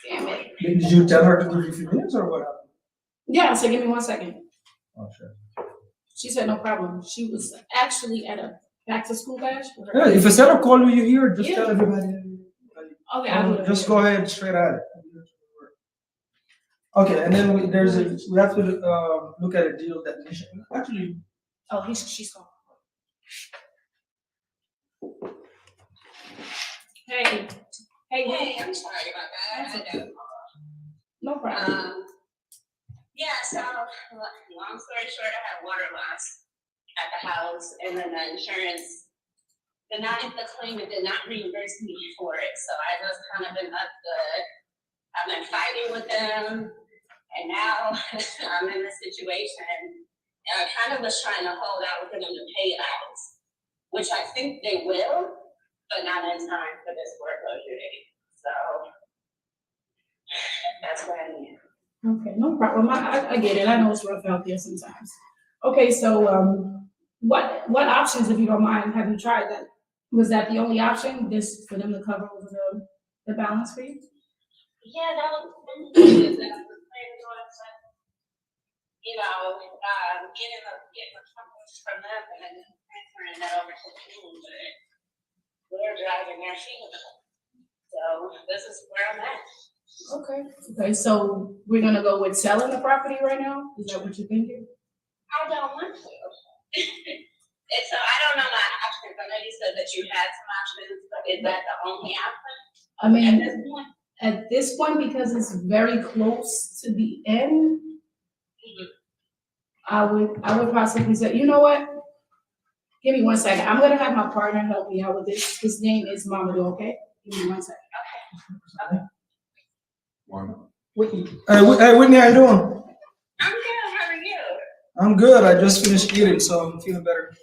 Damn it. Did you tell her to give you a few minutes or what happened? Yeah, so give me 1 second. Oh, sure. She said no problem. She was actually at a back to school bash. Yeah, if a setup call you here, just tell everybody. Okay, I'll do that. Just go ahead straight at it. Okay, and then we have to look at a deal definition. Actually, oh, she's calling. Hey, I'm sorry about that. No problem. Yeah, so long story short, I had water loss at the house, and then the insurance denied the claim and did not reimburse me for it. So I just kind of been I've been fighting with them, and now I'm in this situation. And I kind of was trying to hold out for them to pay it out, which I think they will, but not in time for this foreclosure date. So that's what I need. Okay, no problem. I get it. I know it's rough out there sometimes. Okay, so what options, if you don't mind, have you tried? That was that the only option? This for them to cover over the balance for you? Yeah, that was the plan going, but getting the funds from them and then transferring that over to the team, but they're driving their feet. So this is where I'm at. Okay, so we're gonna go with selling the property right now? Is that what you're thinking? I don't want to. And so I don't know my options. I know you said that you had some options, but is that the only option I mean, at this point? at this point, because it's very close to the end, I would possibly say, you know what? Give me 1 second. I'm gonna have my partner help me out with this. His name is Mamadou, okay? Give me 1 second. Okay. Whitney. Hey, Whitney, how you doing? I'm good. How are you? I'm good. I just finished eating, so I'm feeling better.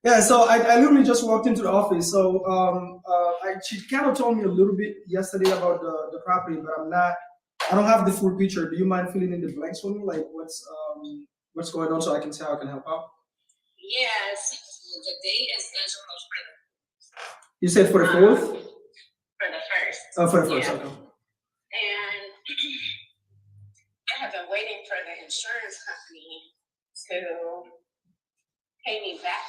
Yeah, so I literally just walked into the office. So she kind of told me a little bit yesterday about the property, but I don't have the full picture. Do you mind filling in the blanks for me? Like what's going on so I can see how I can help out? Yes. The date is scheduled for You said for the 4th? for the first. Oh, for the first, Yeah. okay. And I have been waiting for the insurance company to pay me back.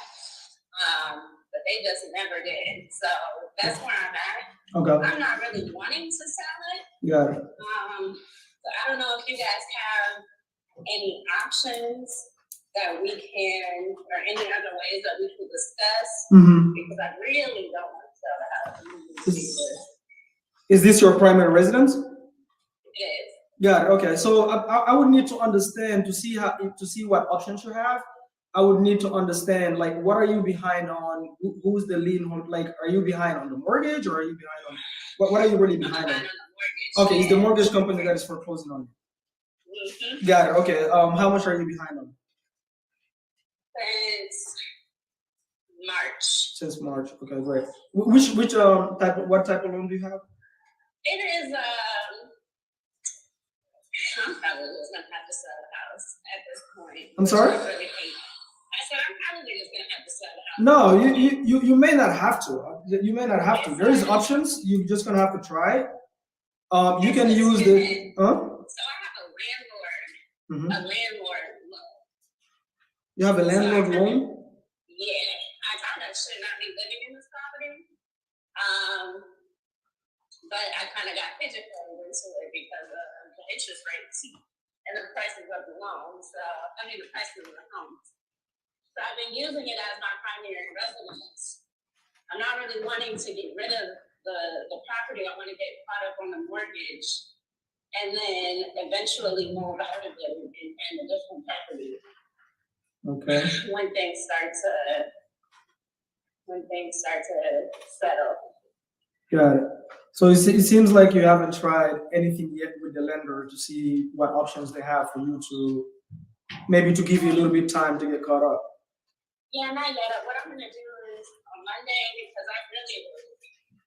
But they just never did. So that's where I'm at. Okay. I'm not really wanting to sell it. Got it. So I don't know if you guys have any options that we can, or any other ways that we can discuss, because I really don't want to sell the house. Is this your primary residence? It is. Got it. Okay. So I would need to understand to see what options you have. I would need to understand, like, what are you behind on? Who's the lien holder? Like, are you behind on the mortgage, or are you behind on what are you really behind on? The mortgage. Okay, it's the mortgage company that is foreclosing on you. Got it. Okay. How much are you behind on? Since March. Since March. Okay, great. What type of loan do you have? It is. I'm probably just gonna have to sell the house at this point. I'm sorry? I really hate. I said I'm probably just gonna have to sell the house. No, you may not have to. You may not have to. There is options. You're just gonna have to try. You can use the. So I have a landlord. A landlord loan. You have a landlord loan? Yeah, I thought I should not be living in this property. But I kind of got pigeonholed into it because of the interest rates and the prices of the loans. The prices of the homes. So I've been using it as my primary residence. I'm not really wanting to get rid of the property. I want to get caught up on the mortgage and then eventually move out of it in a different property. Okay. When things start to settle. Got it. So it seems like you haven't tried anything yet with the lender to see what options they have for you to maybe to give you a little bit time to get caught up. Yeah, not yet. What I'm gonna do is on Monday, because I really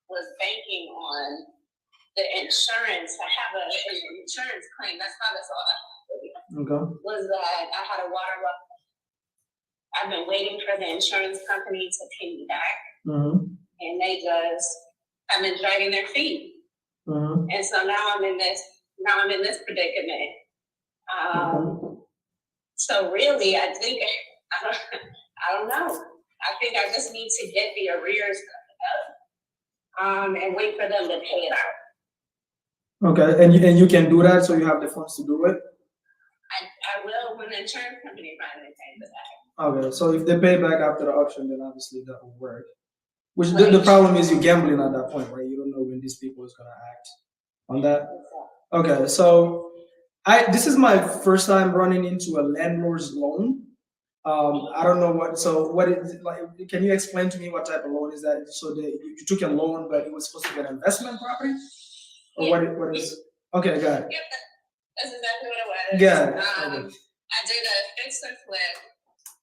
was banking on the insurance. I have an insurance claim. That's not as all. Okay. Was that I had a water loss. I've been waiting for the insurance company to pay me back, and they just have been dragging their feet. Mhm. And so now I'm in this predicament. So really, I think, I don't know. I think I just need to get the arrears and wait for them to pay it out. Okay, and you can do that, so you have the funds to do it? I will when the insurance company finally pays it back. Okay, so if they pay back after the auction, then obviously that will work. Which the problem is you're gambling at that point, right? You don't know when these people is gonna act on that. Okay, so this is my first time running into a landlord's loan. I don't know what is it like? Can you explain to me what type of loan is that? So you took a loan, but it was supposed to be an investment property, or what is? Okay, got it. Yep, that's exactly what it was. Got it. Okay. I did a fix and flip,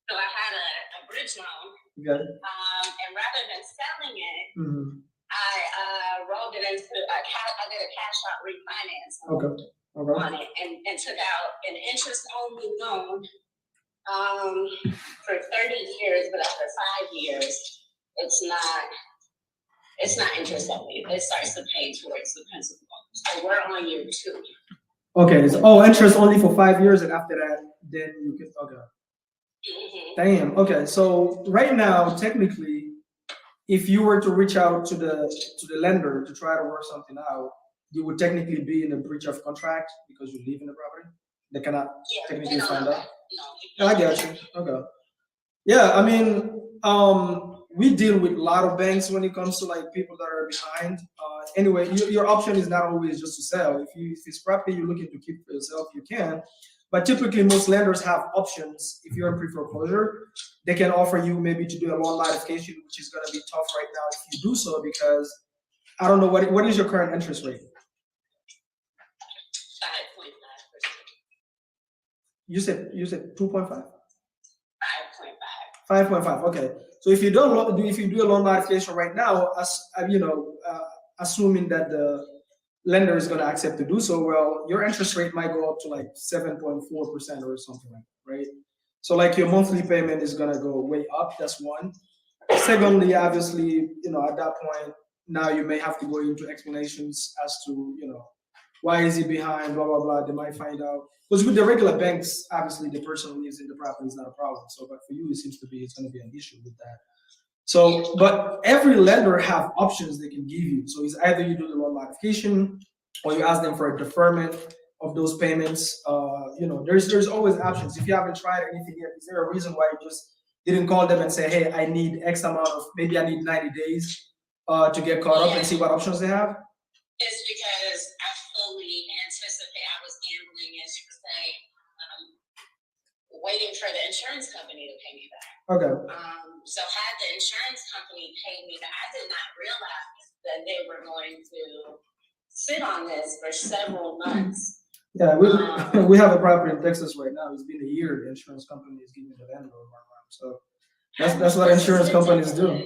so I had a bridge loan. Got it. And rather than selling it, Mm-hmm. I rolled it into I did a cash out refinance. Okay. Okay. On it and took out an interest only loan for 30 years, but after 5 years, it's not interest only. It starts to pay towards the principal. So we're on year 2. Okay. So, interest only for 5 years, and after that, then you can. Okay. Mm-hmm. Damn. Okay. So right now, technically, if you were to reach out to the lender to try to work something out, you would technically be in a breach of contract because you live in the property. They cannot technically find out. No. I get you. Okay. Yeah, I mean, we deal with a lot of banks when it comes to like people that are behind. Anyway, your option is not always just to sell. If it's property you're looking to keep for yourself, you can. But typically, most lenders have options. If you're in pre-foreclosure, they can offer you maybe to do a loan modification, which is going to be tough right now if you do so because I don't know what is your current interest rate. 5.5%. You said 2.5? 5.5. 5.5. Okay. So if you do a loan modification right now, assuming that the lender is going to accept to do so, well, your interest rate might go up to like 7.4% or something like that, right? So like your monthly payment is going to go way up. That's one. Secondly, obviously, at that point, now you may have to go into explanations as to, why is he behind, blah, blah, blah. They might find out. Because with the regular banks, obviously the person who lives in the property is not a problem. So, but for you, it seems to be it's going to be an issue with that. So, but every lender have options they can give you. So it's either you do the loan modification or you ask them for a deferment of those payments. There's always options. If you haven't tried anything yet, is there a reason why you just didn't call them and say, hey, I need X amount of, maybe I need 90 days to get caught up and see what options they have? It's because I fully anticipate I was gambling, as you say, waiting for the insurance company to pay me back. Okay. So had the insurance company paid me back, I did not realize that they were going to sit on this for several months. Yeah, we have a property in Texas right now. It's been a year. The insurance company is giving the landlord more money. So that's what insurance companies do.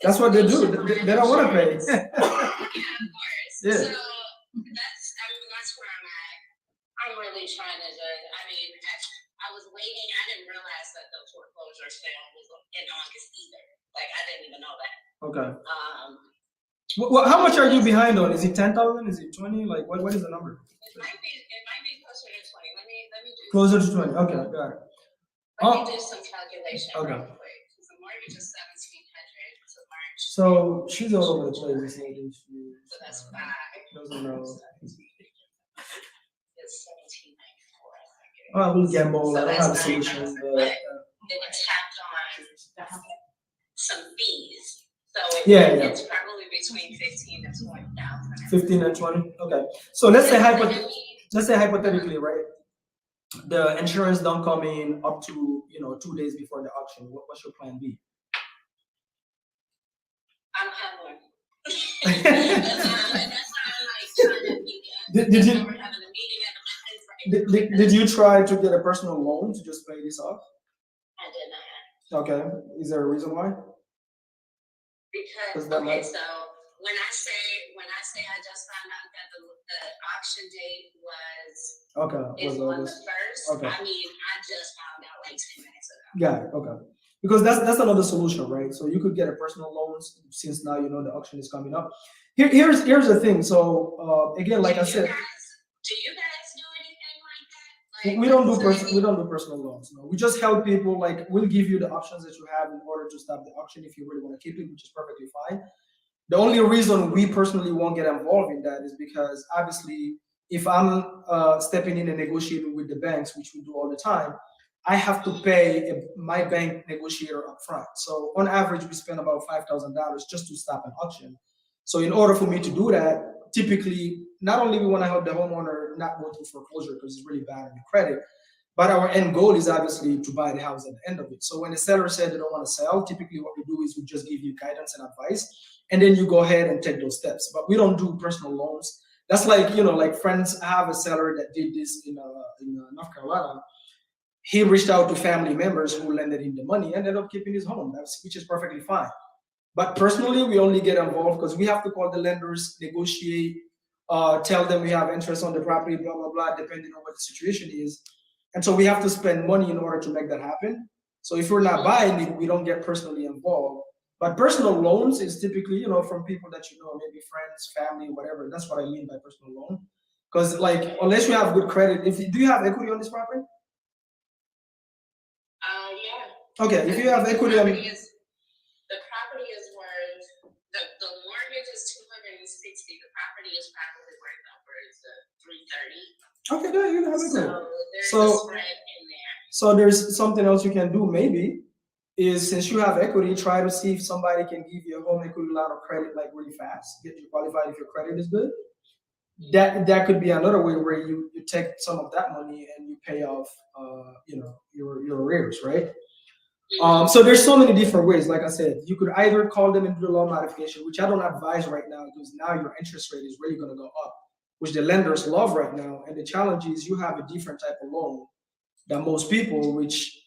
That's what they do. They don't want to pay. Yeah, of course. Yeah. So that's where I'm at. I'm really trying to I was waiting. I didn't realize that the foreclosure sale was in August either. Like I didn't even know that. Okay. How much are you behind on? Is it 10,000? Is it 20? Like what is the number? It might be closer to 20. Let me do Closer to 20. Okay, got it. Let me do some calculation Okay. real quick. Because the mortgage is $1,700 to March. So she's all over the place. So that's 5. Doesn't know. It's 1794. We'll gamble. So I don't that's have a solution. But it's tapped on some fees. So it's probably between 15 and 20,000. 15 and 20. Okay. So let's say hypothetically, right? The insurance don't come in up to 2 days before the auction. What's your plan B? I'm having. That's why I'm like trying to be. Did you? We're having a meeting at the Did you try to get a personal loan to just pay this off? I did not. Okay. Is there a reason why? Because so when I say I just found out that the auction date is on the 1st. Okay. I mean I just found out like 10 minutes ago. Got it. Okay. because that's another solution, right? So you could get a personal loans since now you know the auction is coming up. Here's the thing. So again, like I said, Do you guys do anything like that? Like, we don't do so we don't do personal loans. No, we just help people. Like we'll give you the options that you have in order to stop the auction if you really want to keep it, which is perfectly fine. The only reason we personally won't get involved in that is because obviously, if I'm stepping in and negotiating with the banks, which we do all the time, I have to pay my bank negotiator upfront. So on average, we spend about $5,000 just to stop an auction. So in order for me to do that, typically, not only we want to help the homeowner not go through foreclosure because it's really bad on the credit, but our end goal is obviously to buy the house at the end of it. So when the seller said they don't want to sell, typically what we do is we just give you guidance and advice, and then you go ahead and take those steps. But we don't do personal loans. That's like, like friends. I have a seller that did this in North Carolina. He reached out to family members who lended him the money and ended up keeping his home, which is perfectly fine. But personally, we only get involved because we have to call the lenders, negotiate, tell them we have interest on the property, blah, blah, blah, depending on what the situation is. And so we have to spend money in order to make that happen. So if we're not buying it, we don't get personally involved. But personal loans is typically, from people that maybe friends, family, whatever. That's what I mean by personal loan. Because like, unless you have good credit, do you have equity on this property? Yeah. Okay, if you have equity on The property is worth, the mortgage is 260, the property is probably worth upwards of 330. Okay, there you have equity. So there's So- a spread in there. So there's something else you can do maybe is since you have equity, try to see if somebody can give you a home equity line of credit like really fast, get you qualified if your credit is good. That could be another way where you take some of that money and you pay off your arrears, right? So there's so many different ways. Like I said, you could either call them and do a loan modification, which I don't advise right now because now your interest rate is really going to go up, which the lenders love right now. And the challenge is you have a different type of loan than most people, which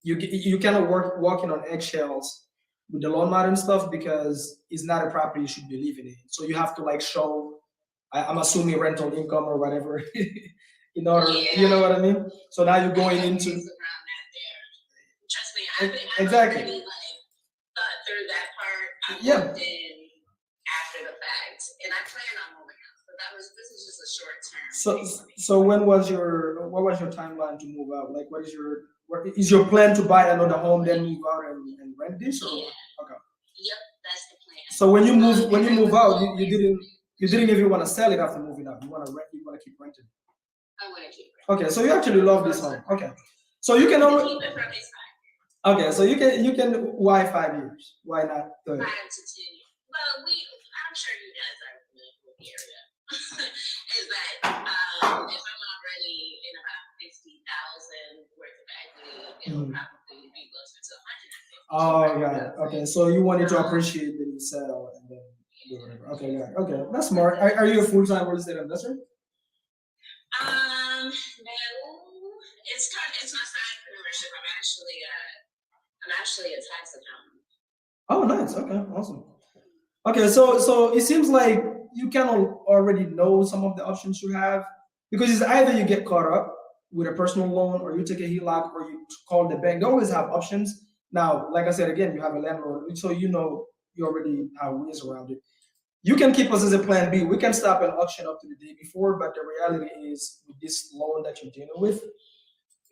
you cannot walking on eggshells with the loan mod and stuff because it's not a property you should be living in. So you have to like show, I'm assuming rental income or whatever, in order, you know what I mean? So now you're going into Trust me, I've exactly. already thought through that part. I Yeah. moved in after the fact, and I plan on moving out. So this is just a short term. So what was your timeline to move out? Like what is your plan to buy another home then move out and rent this? Or Yeah. okay. Yep, that's the plan. So when you move out, you didn't even want to sell it after moving out. You want to keep renting. I want to keep it. Okay, so you actually love this home. Okay. So you can only Keep it from his side. okay, so you can why 5 years? Why not 30? 5 to 10 years. Well, I'm sure you guys are familiar with the area. Is that if I'm already in about 50,000 worth of equity, it'll probably be closer to 150. Oh, got it. Okay, so you wanted to appreciate that you sell and then do whatever. Okay, got it. Okay, that's smart. Are you a full-time real estate investor? No, it's my side entrepreneurship. I'm actually a tax accountant. Oh, nice. Okay, awesome. Okay, so it seems like you kind of already know some of the options you have because it's either you get caught up with a personal loan or you take a HELOC or you call the bank. They always have options. Now, like I said, again, you have a landlord, so you already have ways around it. You can keep us as a plan B. We can stop an auction up to the day before, but the reality is with this loan that you're dealing with,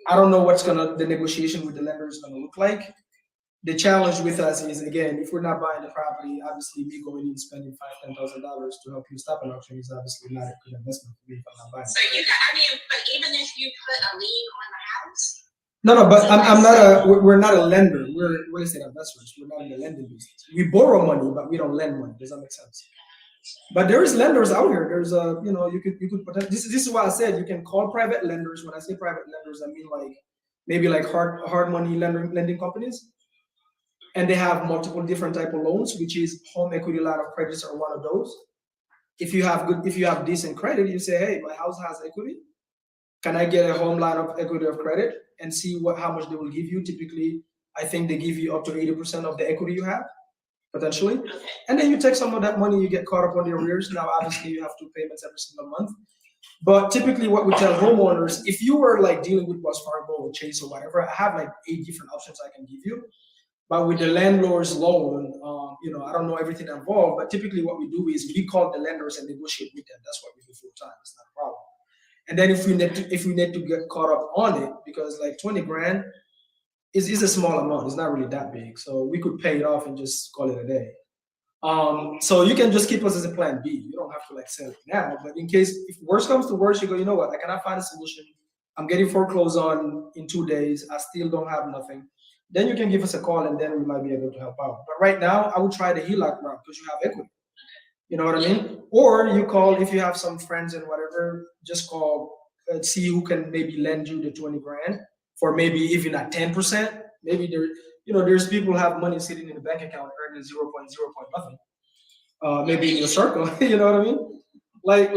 I don't know what's the negotiation with the lender is gonna look like. The challenge with us is again, if we're not buying the property, obviously me going in spending $5,000-$10,000 to help you stop an auction is obviously not a good investment for me if I'm not buying. So but even if you put a lien on the house. No, but I'm not we're not a lender. We're real estate investors. We're not in the lending business. We borrow money, but we don't lend money. Does that make sense? But there is lenders out here. There's you could this is why I said you can call private lenders. When I say private lenders, I mean like maybe like hard money lending companies. And they have multiple different type of loans, which is home equity line of credits are one of those. If you have decent credit, you say, hey, my house has equity. Can I get a home line of equity of credit and see how much they will give you? Typically, I think they give you up to 80% of the equity you have, potentially. And then you take some of that money, you get caught up on the arrears. Now, obviously, you have 2 payments every single month. But typically what we tell homeowners, if you were like dealing with Wells Fargo or Chase or whatever, I have like 8 different options I can give you. But with the landlord's loan, I don't know everything involved, but typically what we do is we call the lenders and negotiate with them. That's what we do full time. It's not a problem. And then if we need to get caught up on it, because like 20 grand is a small amount. It's not really that big. So we could pay it off and just call it a day. So you can just keep us as a plan B. You don't have to like sell it now, but in case if worst comes to worst, you go, you know what, I cannot find a solution. I'm getting foreclosed on in 2 days. I still don't have nothing. Then you can give us a call and then we might be able to help out. But right now, I would try the HELOC route because you have equity. You know what I mean? Or you call if you have some friends and whatever, just call, see who can maybe lend you the 20 grand for maybe even at 10%. Maybe there's people who have money sitting in the bank account earning 0.0 point nothing. Maybe in your circle, you know what I mean? Like.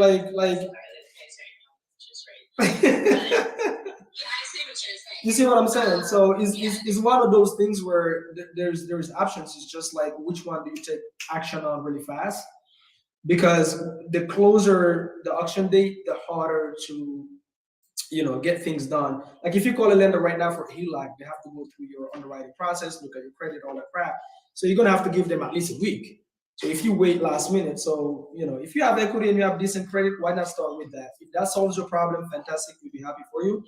You see what I'm saying? So it's one of those things where there's options. It's just like which one do you take action on really fast? Because the closer the auction date, the harder to get things done. Like if you call a lender right now for HELOC, they have to go through your underwriting process, look at your credit, all that crap. So you're gonna have to give them at least a week. So if you wait last minute, so if you have equity and you have decent credit, why not start with that? If that solves your problem, fantastic, we'd be happy for you.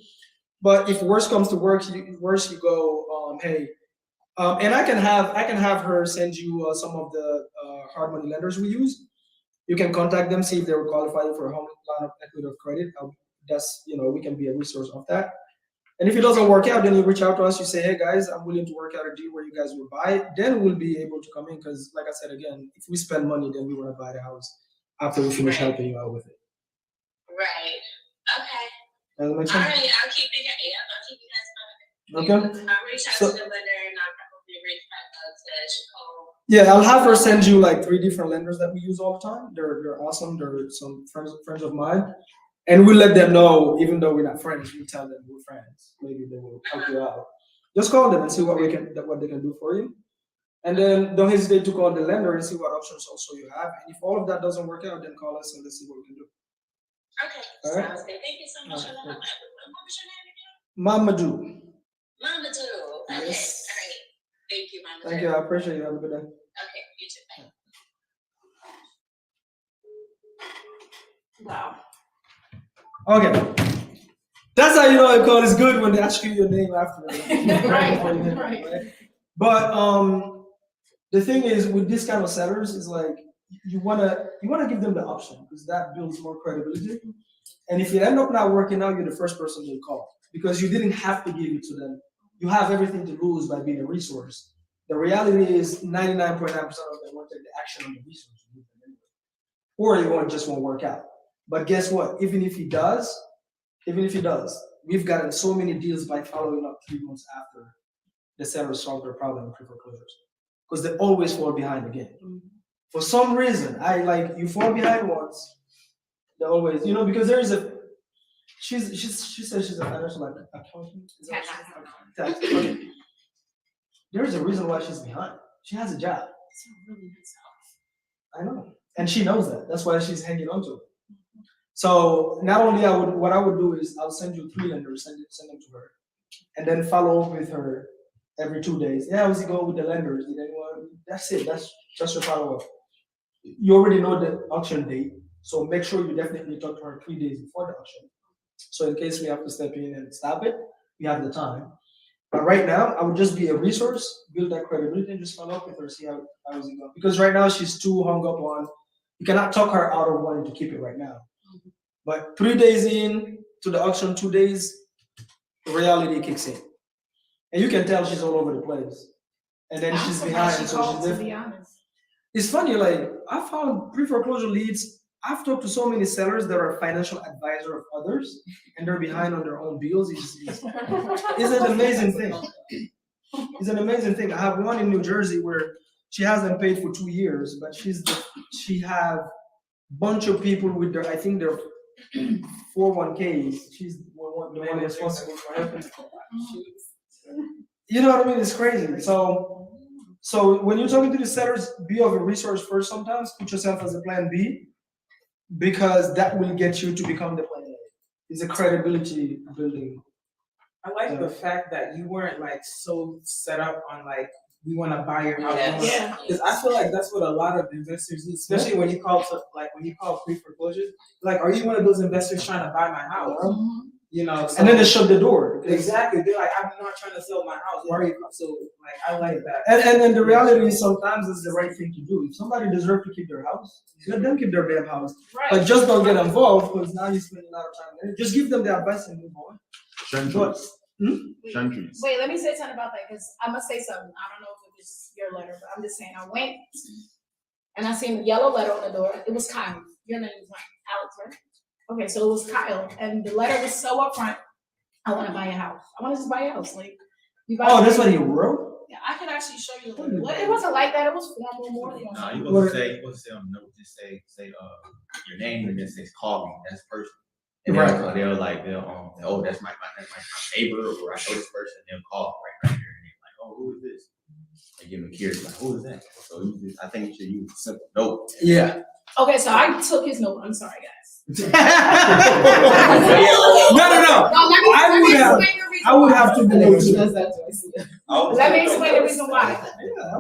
But if worse comes to worse, you go, hey, and I can have her send you some of the hard money lenders we use. You can contact them, see if they will qualify you for a home line of equity of credit. We can be a resource of that. And if it doesn't work out, then you reach out to us. You say, hey guys, I'm willing to work out a deal where you guys will buy. Then we'll be able to come in because, like I said again, if we spend money, then we want to buy the house after we finish helping you out with it. Right. Okay. Does that make All sense? right. I'll keep you guys posted. Okay. I'll reach out to the lender and I'll probably reach back out to Chicago. Yeah, I'll have her send you like 3 different lenders that we use all the time. They're awesome. They're some friends of mine. And we'll let them know, even though we're not friends, we tell them we're friends. Maybe they will help you out. Just call them and see what they can do for you. And then don't hesitate to call the lender and see what options also you have. And if all of that doesn't work out, then call us and let's see what we can do. Okay. All right. Sounds good. Thank you so much for All the right, help. What was your name again? Mamadou. Mamadou. Okay. Yes. All right. Thank you, Mamadou. Thank you. I appreciate you. Have a good day. Okay. You too. Bye. Wow. Okay. That's how you know a call is good when they ask you your name after. Right. But the thing is with this kind of sellers is like you wanna give them the option because that builds more credibility. And if it end up not working out, you're the first person they call because you didn't have to give it to them. You have everything to lose by being a resource. The reality is 99.9% of them won't take the action on the resource, or it won't work out. But guess what? Even if he does, we've gotten so many deals by following up 3 months after the seller solved their problem in pre-foreclosures. Because they always fall behind again. For some reason, you fall behind once, they always, because there is she says she's a financial accountant. Tax. Okay. There is a reason why she's behind. She has a job. I know. And she knows that. That's why she's hanging on to it. So not only what I would do is I'll send you 3 lenders, send them to her, and then follow up with her every 2 days. Yeah, how's it going with the lenders? Did anyone? That's it. That's just your follow up. You already know the auction date, so make sure you definitely talk to her 3 days before the auction. So in case we have to step in and stop it, we have the time. But right now, I would just be a resource, build that credibility, and just follow up with her, see how is it going. Because right now she's too hung up on. You cannot talk her out of wanting to keep it right now. But 3 days in to the auction, 2 days, reality kicks in. And you can tell she's all over the place. And then she's behind. To be honest. It's funny, like I found pre-foreclosure leads. I've talked to so many sellers that are financial advisor of others and they're behind on their own bills. It's an amazing thing. It's an amazing thing. I have one in New Jersey where she hasn't paid for 2 years, but she have bunch of people with their, I think their 401ks. She's the one responsible for helping. You know what I mean? It's crazy. So when you're talking to the sellers, be of a resource first sometimes. Put yourself as a plan B because that will get you to become the plan A. It's a credibility building. I like the fact that you weren't like so set up on like we want to buy your house. Yeah. Because I feel like that's what a lot of investors do, especially when you call pre-foreclosure. Like, are you one of those investors trying to buy my house? You know, so, And then they shut the door. exactly. They're like, I'm not trying to sell my house. Why are you? So, like, I like that. And then the reality is sometimes it's the right thing to do. If somebody deserves to keep their house, let them keep their damn house. Right. But just don't get involved because now you spend a lot of time there. Just give them the advice and move on. But, Centuries. Wait, let me say something about that because I'm gonna say something. I don't know if it was your letter, but I'm just saying I went and I seen a yellow letter on the door. It was Kyle. Your name was Alex, right? Okay, so it was Kyle, and the letter was so upfront. I want to buy a house. I want to just buy a house. Like, you buy. oh, that's what he wrote? Yeah, I could actually show you the letter. Well, it wasn't like that. It was formal, more formal. Nah, you supposed to say on the note, just say your name and then say call me. That's personal. And Right. they'll oh that's my neighbor or I know this person. They'll call right here and they're like, oh, who is this? They give them a curious like, who is that? So I think you should use a simple note. Yeah. Okay, so I took his note. I'm sorry, guys. No. I would have to believe too. Let me explain the reason why.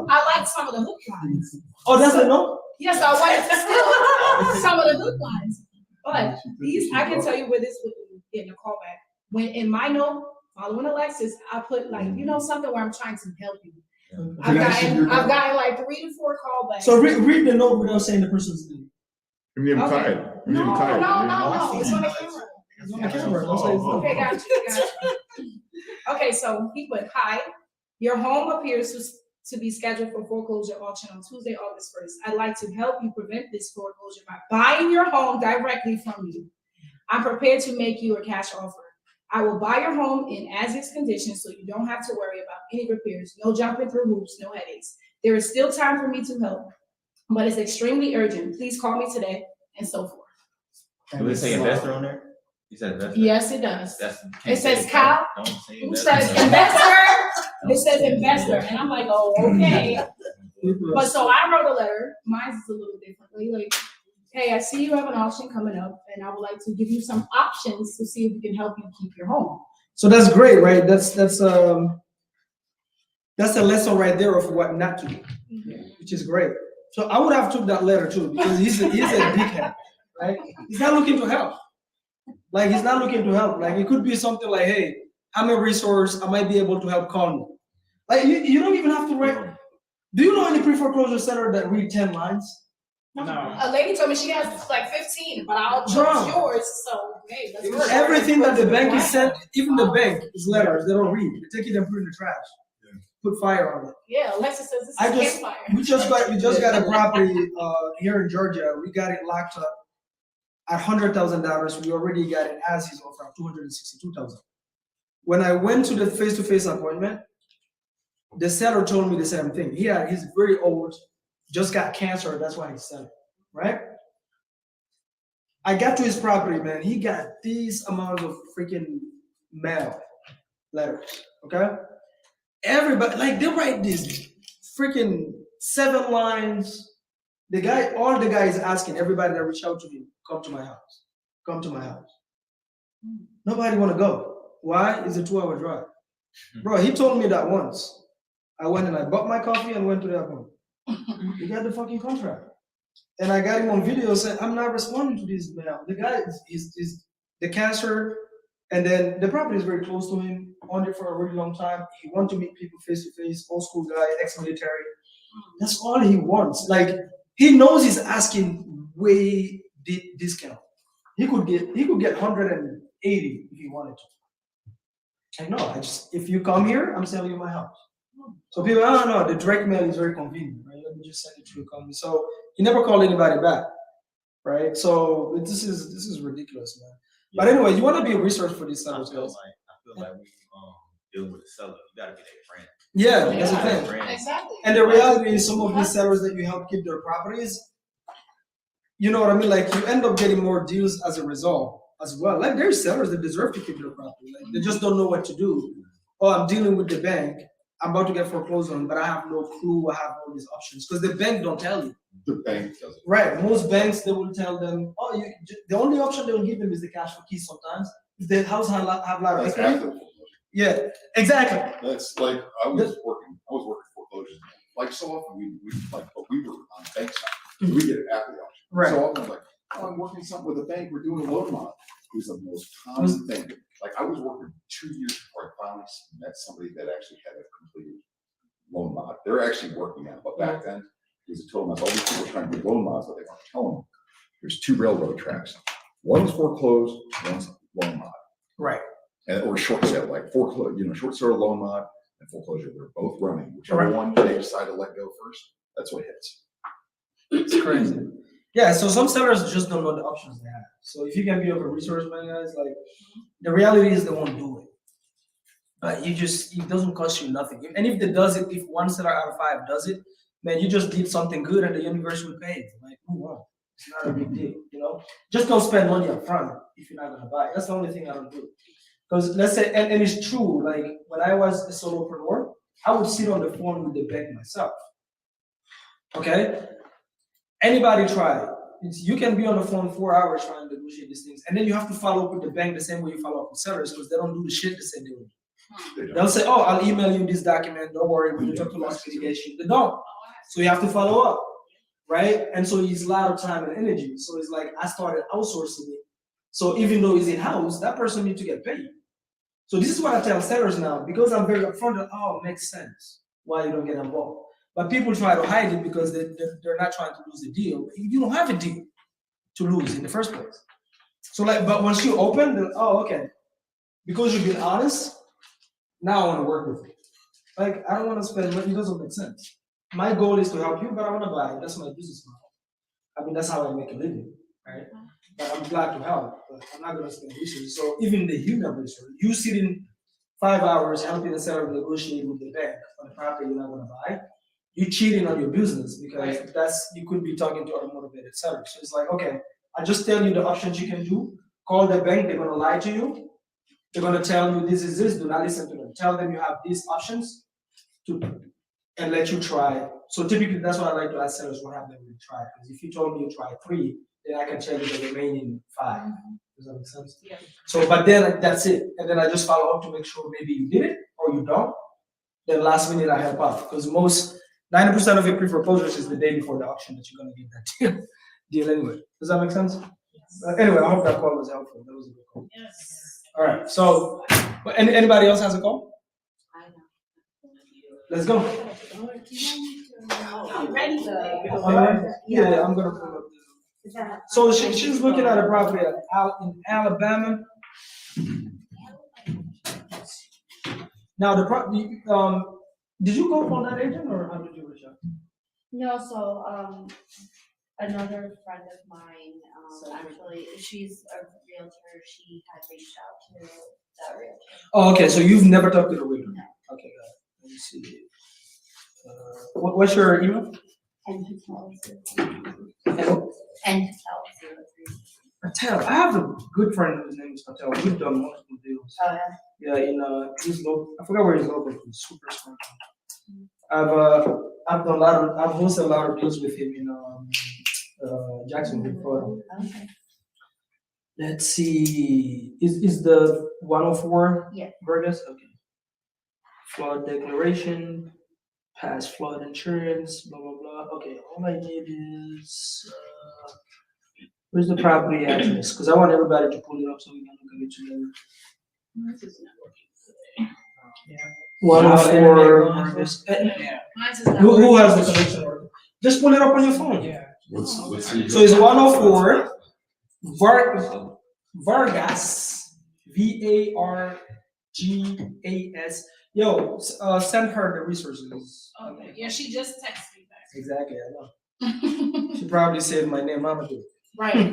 I like some of the hook lines. Oh, that's a no? Yes, I wanted to steal some of the hook lines. But these, I can tell you where this would get a call back. When in my note, following Alexis, I put like, something where I'm trying to help you. I've gotten like 3 to 4 callbacks. So read the note without saying the person's name. No. It's on the camera. It's on the camera. Don't say it's not. Okay, got you. Okay, so he put, hi, your home appears to be scheduled for foreclosure auction on Tuesday, August 1st. I'd like to help you prevent this foreclosure by buying your home directly from you. I'm prepared to make you a cash offer. I will buy your home in as-is condition so you don't have to worry about any repairs, no jumping through hoops, no headaches. There is still time for me to help, but it's extremely urgent. Please call me today, and so forth. Do it say investor on there? You said investor? Yes, it does. It says Kyle. Don't say Who investor. says investor? It says investor, and I'm like, oh, okay. But so I wrote a letter. Mine's is a little differently. Like, hey, I see you have an auction coming up, and I would like to give you some options to see if we can help you keep your home. So that's great, right? That's a lesson right there of what not to do, which is great. So I would have took that letter too because he's a dickhead, right? He's not looking to help. Like he's not looking to help. Like it could be something like, hey, I'm a resource. I might be able to help. Call me. Like you don't even have to write. Do you know any pre-foreclosure seller that read 10 lines? No. A lady told me she has like 15, but I'll choose yours. So hey, let's work. Everything that the bank is sent, even the bank is letters. They don't read. They take it and put it in the trash. Put fire on it. Yeah, Alexis says this is campfire. We just got a property here in Georgia. We got it locked up at $100,000. We already got it as his offer of $262,000. When I went to the face-to-face appointment, the seller told me the same thing. He's very old, just got cancer. That's why he's selling, right? I got to his property, man. He got these amounts of freaking mail letters. Okay. Everybody, like, they write these freaking 7 lines. All the guy is asking everybody that reach out to him, come to my house. Come to my house. Nobody want to go. Why? It's a 2-hour drive. Bro, he told me that once. I went and I bought my coffee and went to the appointment. He got the fucking contract. And I got him on video saying, I'm not responding to this mail. The guy is the cancer. And then the property is very close to him, owned it for a really long time. He wants to meet people face to face, old school guy, ex-military. That's all he wants. Like, he knows he's asking way discount. He could get 180 if he wanted to. I know. If you come here, I'm selling you my house. So people, oh no, the direct mail is very convenient, right? Let me just send it to your company. So he never called anybody back, right? So this is ridiculous, man. But anyway, you want to be a resource for these sellers, guys. I feel like when you deal with a seller, you gotta be their friend. Yeah, that's the thing. Exactly. And the reality is, some of these sellers that you help keep their properties, you know what I mean? Like, you end up getting more deals as a result as well. Like, there's sellers that deserve to keep their property. Like, they just don't know what to do. Oh, I'm dealing with the bank. I'm about to get foreclosed on, but I have no clue. I have all these options because the bank don't tell you. The bank doesn't. Right. Most banks, they will tell them, oh, the only option they will give them is the cash for keys sometimes. If the house have a lot of equity. Yeah, exactly. That's like I was working pre-foreclosures. Like so often but we were on bank side, so we get it after the auction. Right. So often like, oh, I'm working something with a bank, we're doing a loan mod. It was the most common thing. Like I was working 2 years before I finally met somebody that actually had a completed loan mod. They're actually working now, but back then, because I told them, all these people trying to do loan mods, but they weren't telling them. There's 2 railroad tracks. One's foreclosed, one's loan mod. Right. Or short sale, like foreclosure, short sale loan mod and foreclosure. They're both running. Whichever Right. one they decide to let go first, that's what hits. It's crazy. Yeah, so some sellers just don't know the options they have. So if you can be of a resource, man, guys, like the reality is they won't do it. But it doesn't cost you nothing. And if they does it, if 1 seller out of 5 does it, man, you just did something good and the universe will pay it. Like, move on. It's not a big deal, Just don't spend money up front if you're not gonna buy it. That's the only thing I don't do. Because let's say, and it's true, like when I was a solopreneur, I would sit on the phone with the bank myself. Okay? Anybody try it. You can be on the phone 4 hours trying to negotiate these things, and then you have to follow up with the bank the same way you follow up with sellers because they don't do the shit the same way. They'll say, "Oh, I'll email you this document. Don't worry, when you talk to loss mitigation." They don't. So you have to follow up, right? And so it's a lot of time and energy. So it's like I started outsourcing it. So even though it's in house, that person needs to get paid. So this is what I tell sellers now because I'm very upfront. It makes sense why you don't get involved. But people try to hide it because they're not trying to lose the deal. You don't have a deal to lose in the first place. So but once you open, okay, because you've been honest, now I want to work with you. Like I don't want to spend money. It doesn't make sense. My goal is to help you, but I want to buy. That's my business model. I mean, that's how I make a living, right? But I'm glad to help. But I'm not going to spend resources. So even the human resource, you sitting 5 hours helping the seller negotiate with the bank on a property you're not going to buy. You're cheating on your business because you could be talking to unmotivated sellers. So it's like, okay, I just tell you the options you can do. Call the bank, they're gonna lie to you. They're gonna tell you this is this, do not listen to them. Tell them you have these options and let you try. So typically that's what I like to ask sellers, what have they really tried? Because if you told me you tried 3, then I can tell you the remaining 5. Does that make sense? Yeah. So but then that's it. And then I just follow up to make sure maybe you did it or you don't. Then last minute I help out. Because 90% of your pre-foreclosures is the day before the auction that you're going to get that deal anyway. Does that make sense? Anyway, I hope that call was helpful. That was a good call. Yes. All right. So, anybody else has a call? Let's go. I'm ready. Yeah, I'm going to pull up. So she's looking at a property in Alabama. Now the property. Did you go for that agent or how did you reach out? No, so another friend of mine, actually, she's a realtor. She had reached out to that realtor. Oh, okay. So you've never talked to the realtor? No. Okay, got it. Let me see. What's your email? And Patel Hello? 03. Patel. I have a good friend whose name is Patel. We've done multiple deals. Oh, yeah. Yeah, he's local. I forgot where he's local. He's super smart. I've hosted a lot of deals with him in Jacksonville, Florida. Okay. Let's see. Is the 104 Yeah. Burgess? Okay. Flood declaration, past flood insurance, blah blah blah. Okay, all I need is where's the property address? Because I want everybody to pull it up so we can look at it together. This is not working today. 104 Burgess. Mine's is not Who working. has the connection working? Just pull it up on your phone. Yeah. Let's So it's 104 Vargas, Vargas. Yo, send her the resources. Okay, yeah, she just texted me back. Exactly, I know. She probably saved my name, Mamadou. Right.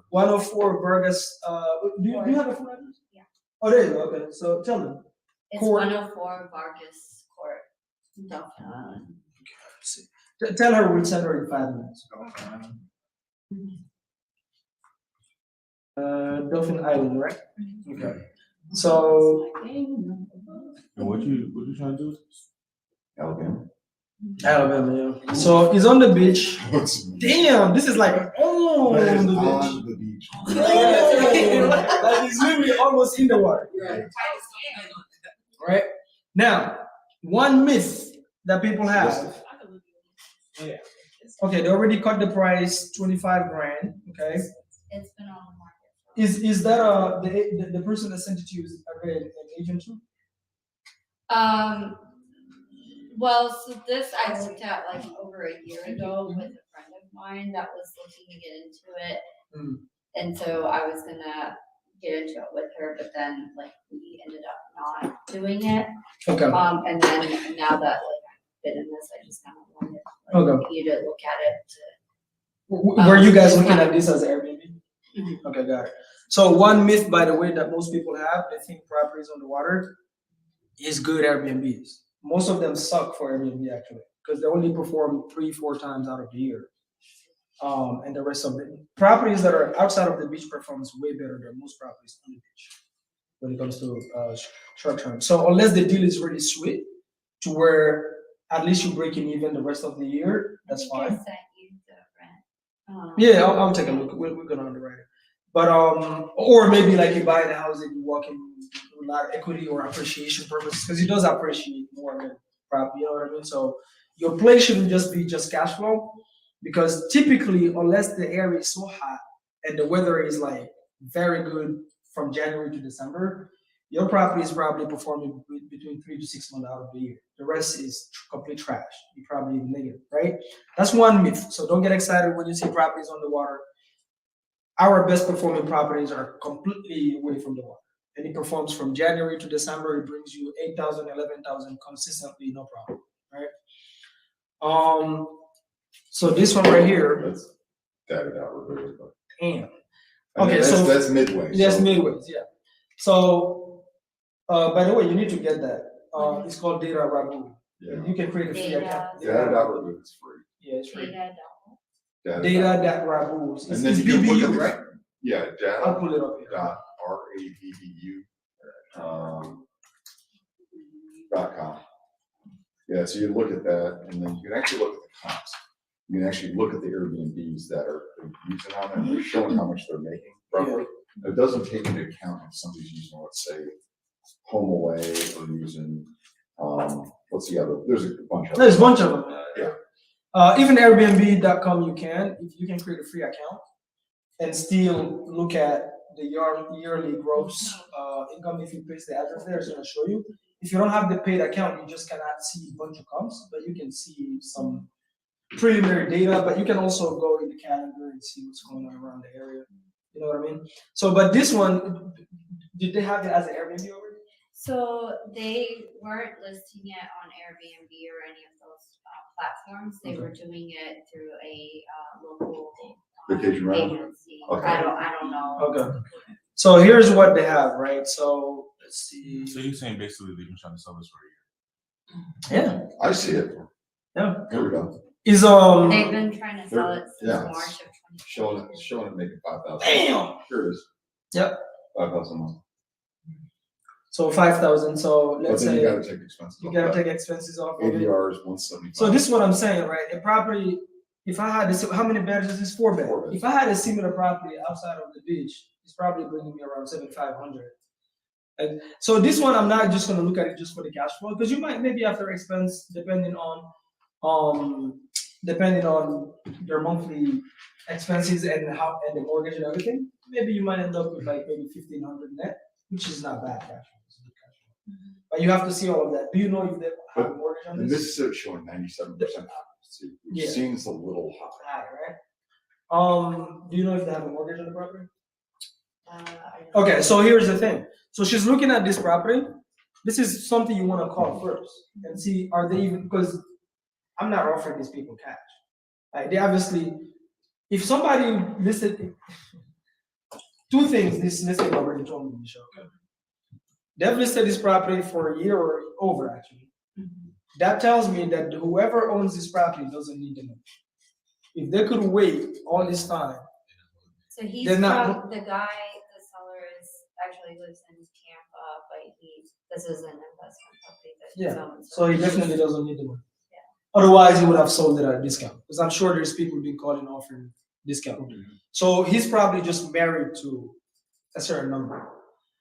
104 Vargas. Do you have a phone address? Yeah. Oh, there you go. Okay, so tell them. It's Court. 104 Vargas Court. Dauphin. Tell her we'll send her in 5 minutes. Dauphin Island, right? Okay. So And what you trying to do? Alabama. Alabama, yeah. So he's on the beach. Damn, this is like on That is the beach. on the beach. Like he's literally almost in the water. Right now, one myth that people have. Yeah. Okay, they already cut the price, 25 grand, okay? It's been on the market. Is that the person that sent it to you is an agent too? Well, so this I looked at like over a year ago with a friend of mine that was looking to get into it. Mm. And so I was gonna get into it with her, but then like we ended up not doing it. Okay, And then now that like I've been in this, I just kind of wanted Okay. you to look at it were you guys just looking kind at this as Airbnb? Mhm. Okay, got it. So one myth, by the way, that most people have, they think properties on the water is good Airbnbs. Most of them suck for Airbnb actually, because they only perform 3-4 times out of the year. And the rest of the properties that are outside of the beach performs way better than most properties on the beach when it comes to short term. So unless the deal is really sweet to where at least you're breaking even the rest of the year, that's I fine. sent you the rent. Yeah, I'll take a look. We're gonna underwrite it. But or maybe like you buy the house and you walk in with a lot of equity or appreciation purposes, because it does appreciate more than property, you know what I mean? So your play shouldn't just be just cash flow, because typically, unless the area is so hot and the weather is like very good from January to December, your property is probably performing between 3 to 6 months out of the year. The rest is complete trash. You probably negative, right? That's one myth. So don't get excited when you see properties on the water. Our best performing properties are completely away from the water. And it performs from January to December. It brings you 8,000, 11,000 consistently, no problem, right? So this one right here, That's data out really, but. damn. And Okay, that's, so that's midway. yes, so- midways, yeah. So, by the way, you need to get that. It's called Data Ragu. Yeah. You can create a free Data. account. Data out really is free. Yeah, it's free. Data. It's And then it's you can look BBU, at the- right? Yeah, I'll data pull it up here. dot RABBU.com. Yeah, so you look at that, and then you can actually look at the comps. You can actually look at the Airbnbs that are using on there, they're showing how much they're making roughly. It doesn't take into account if somebody's using, let's say, Home Away or using, what's the other, there's a bunch of. There's a bunch of them. Yeah. Even Airbnb.com, you can create a free account and still look at the yearly gross income. If you paste the address there, it's gonna show you. If you don't have the paid account, you just cannot see a bunch of comps, but you can see some preliminary data, but you can also go in the calendar and see what's going on around the area. You know what I mean? So, but this one, did they have it as an Airbnb already? So they weren't listing it on Airbnb or any of those platforms. They were doing it through a local Vacation rental? agency. Okay. I don't know. Okay. So here's what they have, right? So let's see. So you're saying basically they've been trying to sell this for a year? Yeah. I see it. Yeah. Here we go. Is They've been trying to sell it since Yeah, March it's of 2020. showing it making 5,000. Damn. Here it is. Yep. 5,000 a month. So 5,000. So But let's then you say gotta take expenses. you off gotta that. take expenses off of it. ADR is 175. So this is what I'm saying, right? A property, if I had this, how many beds is this? 4 beds. 4 beds. If I had a similar property outside of the beach, it's probably bringing me around 7,500. And so this one, I'm not just gonna look at it just for the cash flow, because you might maybe after expense, depending on their monthly expenses and the mortgage and everything, maybe you might end up with like maybe 1,500 net, which is not bad cash flow. It's a good cash flow. But you have to see all of that. Do you know if they have a mortgage on And this? this is showing 97% occupancy, Yeah. which seems a little high. High, right? Do you know if they have a mortgage on the property? I don't Okay, know. so here's the thing. So she's looking at this property. This is something you want to call first and see are they even, because I'm not offering these people cash. Like they obviously, if somebody listed 2 things, this listing already told me, Michelle. They've listed this property for a year or over actually. That tells me that whoever owns this property doesn't need the money. If they could wait all this time, So he's They're not- from, the guy, the seller is, actually lives in Tampa, but this is an investment property that he's Yeah, owned. so he definitely doesn't need the money. Otherwise, he would have sold it at a discount, because I'm sure there's people been calling offering discount. So he's probably just married to a certain number.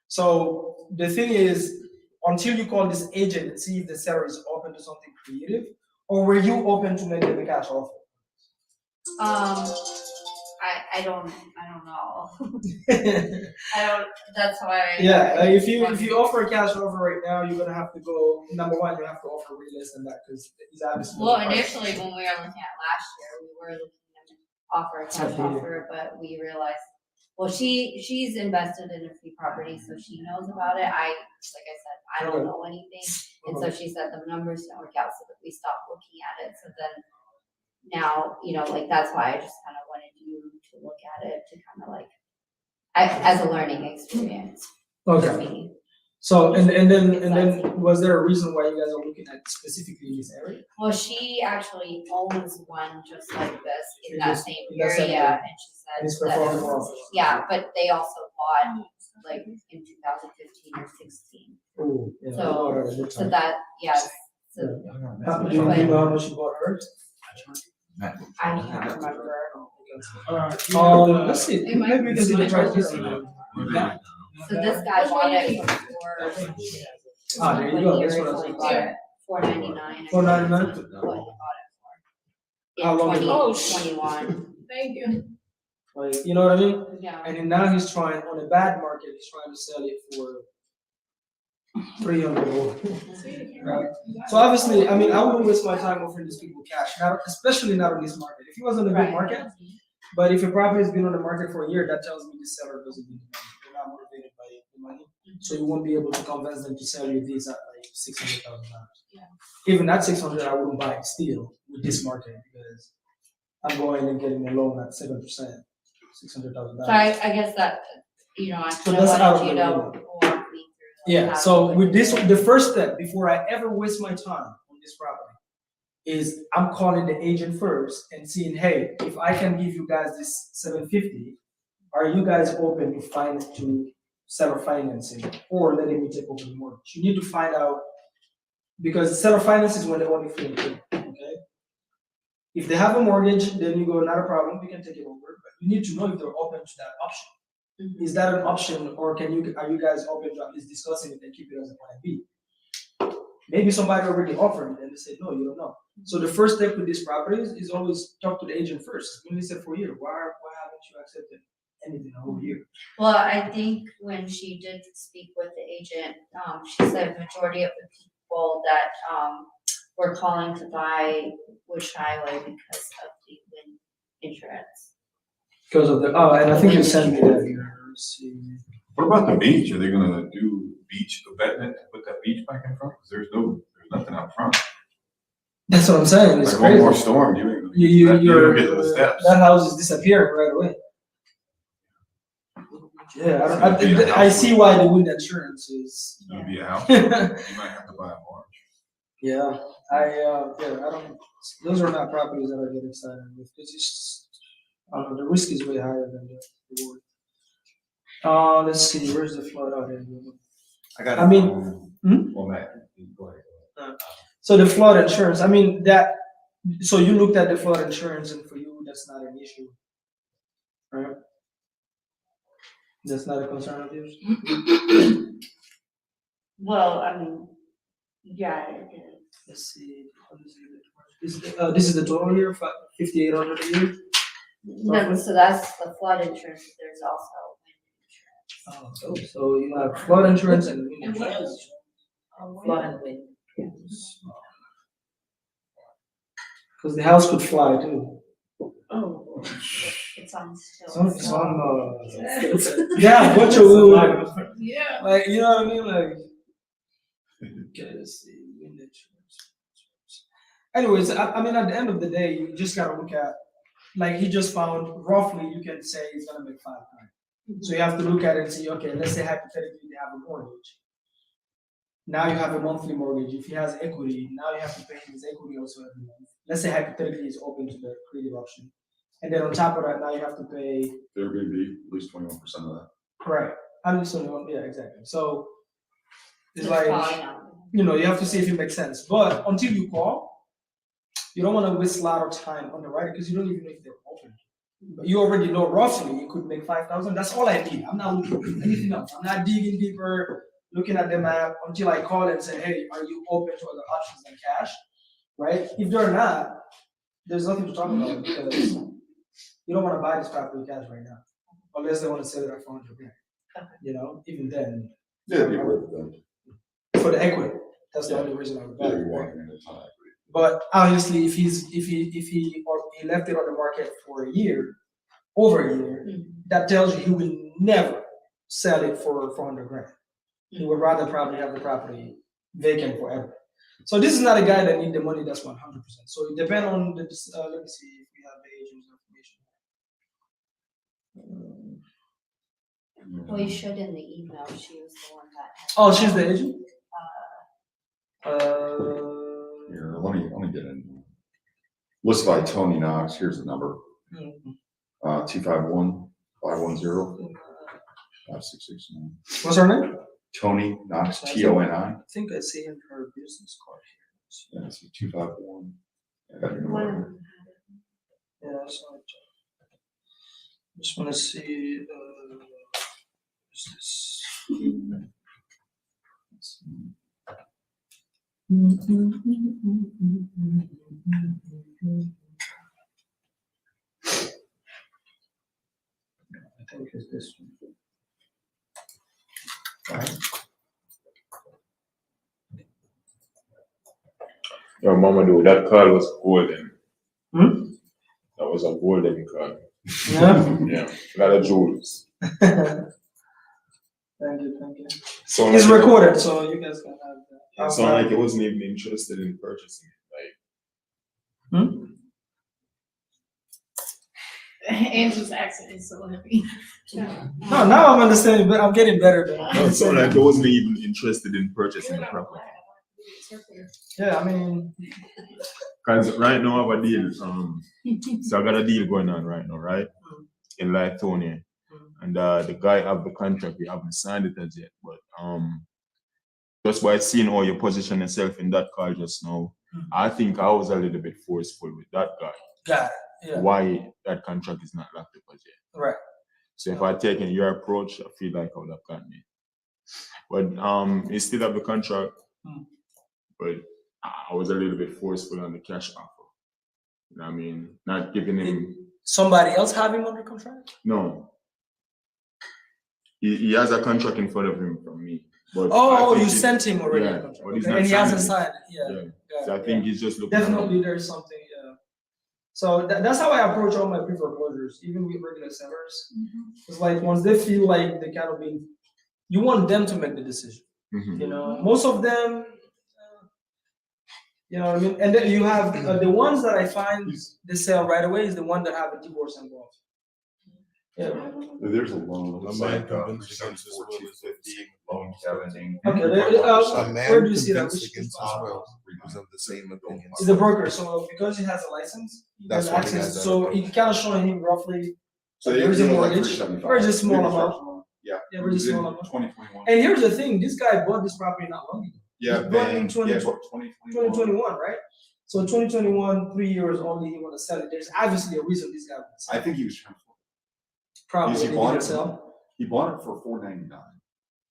So the thing is, until you call this agent and see if the seller is open to something creative, or were you open to make them a cash offer? I don't know. That's why. Yeah, like if you offer a cash offer right now, you're gonna have to go, number one, you have to offer way less than that, because he's obviously. Well, initially, when we were looking at last year, we were looking to offer a cash Okay. offer, but we realized, well, she's invested in a few properties, so she knows about it. Like I said, I don't know anything. And so she said the numbers didn't work out, so that we stopped looking at it. So then now, like that's why I just kind of wanted you to look at it to kind of like, as a learning experience for Okay, me. so, and then, was there a reason why you guys are looking at specifically this area? Well, she actually owns one just like this in that same in that same area, area. and she And it's said performing that, well. yeah, but they also bought like in 2015 or 16. Oh, yeah. So- I bought her at a good So time. that, yes, so Do you know how much you bought her? I can't remember. Let's see, maybe we can see the price this year. So this guy bought it for There you when go, he that's what I was originally gonna bought say. it, $499. $499? What he bought it How for. long In ago? 2021. Thank you. Like, you know what I mean? Yeah. And then now he's trying, on a bad market, he's trying to sell it for 300 over. Right? So obviously, I mean, I wouldn't waste my time offering these people cash, especially not on this market. If it was on a good Right. market, but if a property has been on the market for a year, that tells me the seller doesn't need the money. They're not motivated by the money. So you won't be able to convince them to sell you this at like $600,000. Yeah. Even at 600, I wouldn't buy it still with this market, because I'm going and getting a loan at 7%, $600,000. So I guess that, I So kind of that's out of wanted you the to window. walk me through. Yeah, so with this, the first step before I ever waste my time on this property is I'm calling the agent first and seeing, hey, if I can give you guys this 750, are you guys open to seller financing or letting me take over the mortgage? You need to find out, because seller finance is when the only thing, okay? If they have a mortgage, then you go, not a problem, we can take it over, but you need to know if they're open to that option. Mhm. Is that an option, or are you guys open to at least discussing it and keep it as a plan B? Maybe somebody already offered it and they say, no, you don't know. So the first step with these properties is always talk to the agent first. When they said for a year, why haven't you accepted anything a whole year? Well, I think when she did speak with the agent, she said majority of the people that were calling to buy would shy away because of the wind insurance. Because of and I think you sent me that here. Let's see. What about the beach? Are they gonna do beach abetment and put that beach back in front? Cause there's nothing out front. That's what I'm saying. It's Like one crazy. more storm, you ain't gonna You're get to the steps. that house is disappearing right away. Yeah, I see why the wind insurance is. It's gonna be a house. You might have to buy a barge. Yeah, I don't. Those are not properties that I get excited with, because it's just, I don't know, the risk is way higher than the reward. Let's see, where's the flood out here? I I mean, Well, Matt, go ahead. So the flood insurance, I mean, so you looked at the flood insurance, and for you, that's not an issue, right? That's not a concern of yours? Well, I mean, yeah, it is. Let's see. This is the total here, 5,800 a year? No, so that's the flood insurance, there's also wind insurance. So you have flood insurance and wind And what insurance. else? Flood and wind. Because the house could fly too. Oh. It's on still. It's on, yeah, bunch of wood. Yeah. Like, you know what I mean? Like, okay, let's see, wind insurance. Anyways, I mean, at the end of the day, you just gotta look at, like he just found, roughly, you can say it's gonna make 5 grand. So you have to look at it and see, okay, let's say hypothetically they have a mortgage. Now you have a monthly mortgage. If he has equity, now you have to pay his equity also every month. Let's say hypothetically he's open to the creative option. And then on top of that, now you have to pay. They're gonna be at least 21% of that. Right. I'm just yeah, exactly. So it's It's like, probably not. you have to see if it makes sense. But until you call, you don't want to waste a lot of time on the writing, because you don't even know if they're open. But you already know roughly you could make 5,000. That's all I need. I'm not looking for anything else. I'm not digging deeper. looking at the map until I call and say, hey, are you open to other options than cash? Right? If they're not, there's nothing to talk about because you don't want to buy this property cash right now, unless they want to sell it at 400 grand. You know, even then, Yeah, it'd be worth it. for the equity, that's the Yeah. only reason I would buy Yeah, it. you're Right? walking in a ton of equity. But obviously, if he left it on the market for a year, over a year, that tells you he will never sell it for 400 grand. He would rather probably have the property vacant forever. So this is not a guy that need the money. That's 100%. So it depends on the. Let me see if we have the agent's information. Well, you should in the email, she was the one that. had- Oh, she's the agent. Here, let me get in. Listed by Tony Knox, here's the number, 251-510-5669. What's her name? Tony Knox, Toni. I think I see in her business card Yeah, it's 251. I got your One of number. them had it. here. Yeah, so just want to see. What's this? Let's see. I think it's this one. Right. Yo, Mamadou, that card was golden. Hmm? That was a golden card. Yeah. Yeah, a lot of jewels. Thank you. So It's recorded, so you guys can have that. It sounded like he wasn't even interested in purchasing it. Like, Andrew's accent is so heavy. No, now I'm understanding, but I'm getting better. no, it sounded like he wasn't even interested in purchasing the property. Yeah, I mean, Cause right now I have a deal. So I got a deal going on right now, right? In Lithonia. And the guy have the contract, we haven't signed it as yet. But just by seeing how you position yourself in that call just now, I think I was a little bit forceful with that guy. got it. Yeah. Why that contract is not locked up as yet. Right. So if I taken your approach, I feel like I would have gotten it. But he still have the contract, but I was a little bit forceful on the cash offer. You know what I mean? Not giving him. Somebody else have him under contract? No. He has a contract in front of him from me. But Oh, I think you sent him already yeah, a contract. but he's Okay, not and he hasn't signing signed it. Yeah. Yeah. Got So I it, think yeah. he's just looking Definitely around. there's something, yeah. So that's how I approach all my pre-foreclosures, even with regular sellers. It's like once they feel like they kind of being, you want them to make the decision. Mhm. You know, most of them, you know what I mean? And then you have the ones that I find they sell right away is the one that have a divorce involved. Yeah. There's a loan. A It's man like, convinced percent against his for will is 250, loan challenging. Okay, A man where do you see that? convinced Which- against his will is of the same opinion. He's a broker, so because he has a license, he That's has why he access, has that so approach. it kind of showing him roughly. So There is a you're like mortgage, 375. very just small Maybe amount. fractional. Yeah. Yeah, very It was in small amount. 2021. And here's the thing, this guy bought this property not long ago. Yeah, He bought it in Ben, 20 yeah, what, 2021. 2021, right? So 2021, 3 years only, he want to sell it. There's obviously a reason this guy would I sell. think he was trying to. Probably He he bought didn't it. sell. He bought it for $499.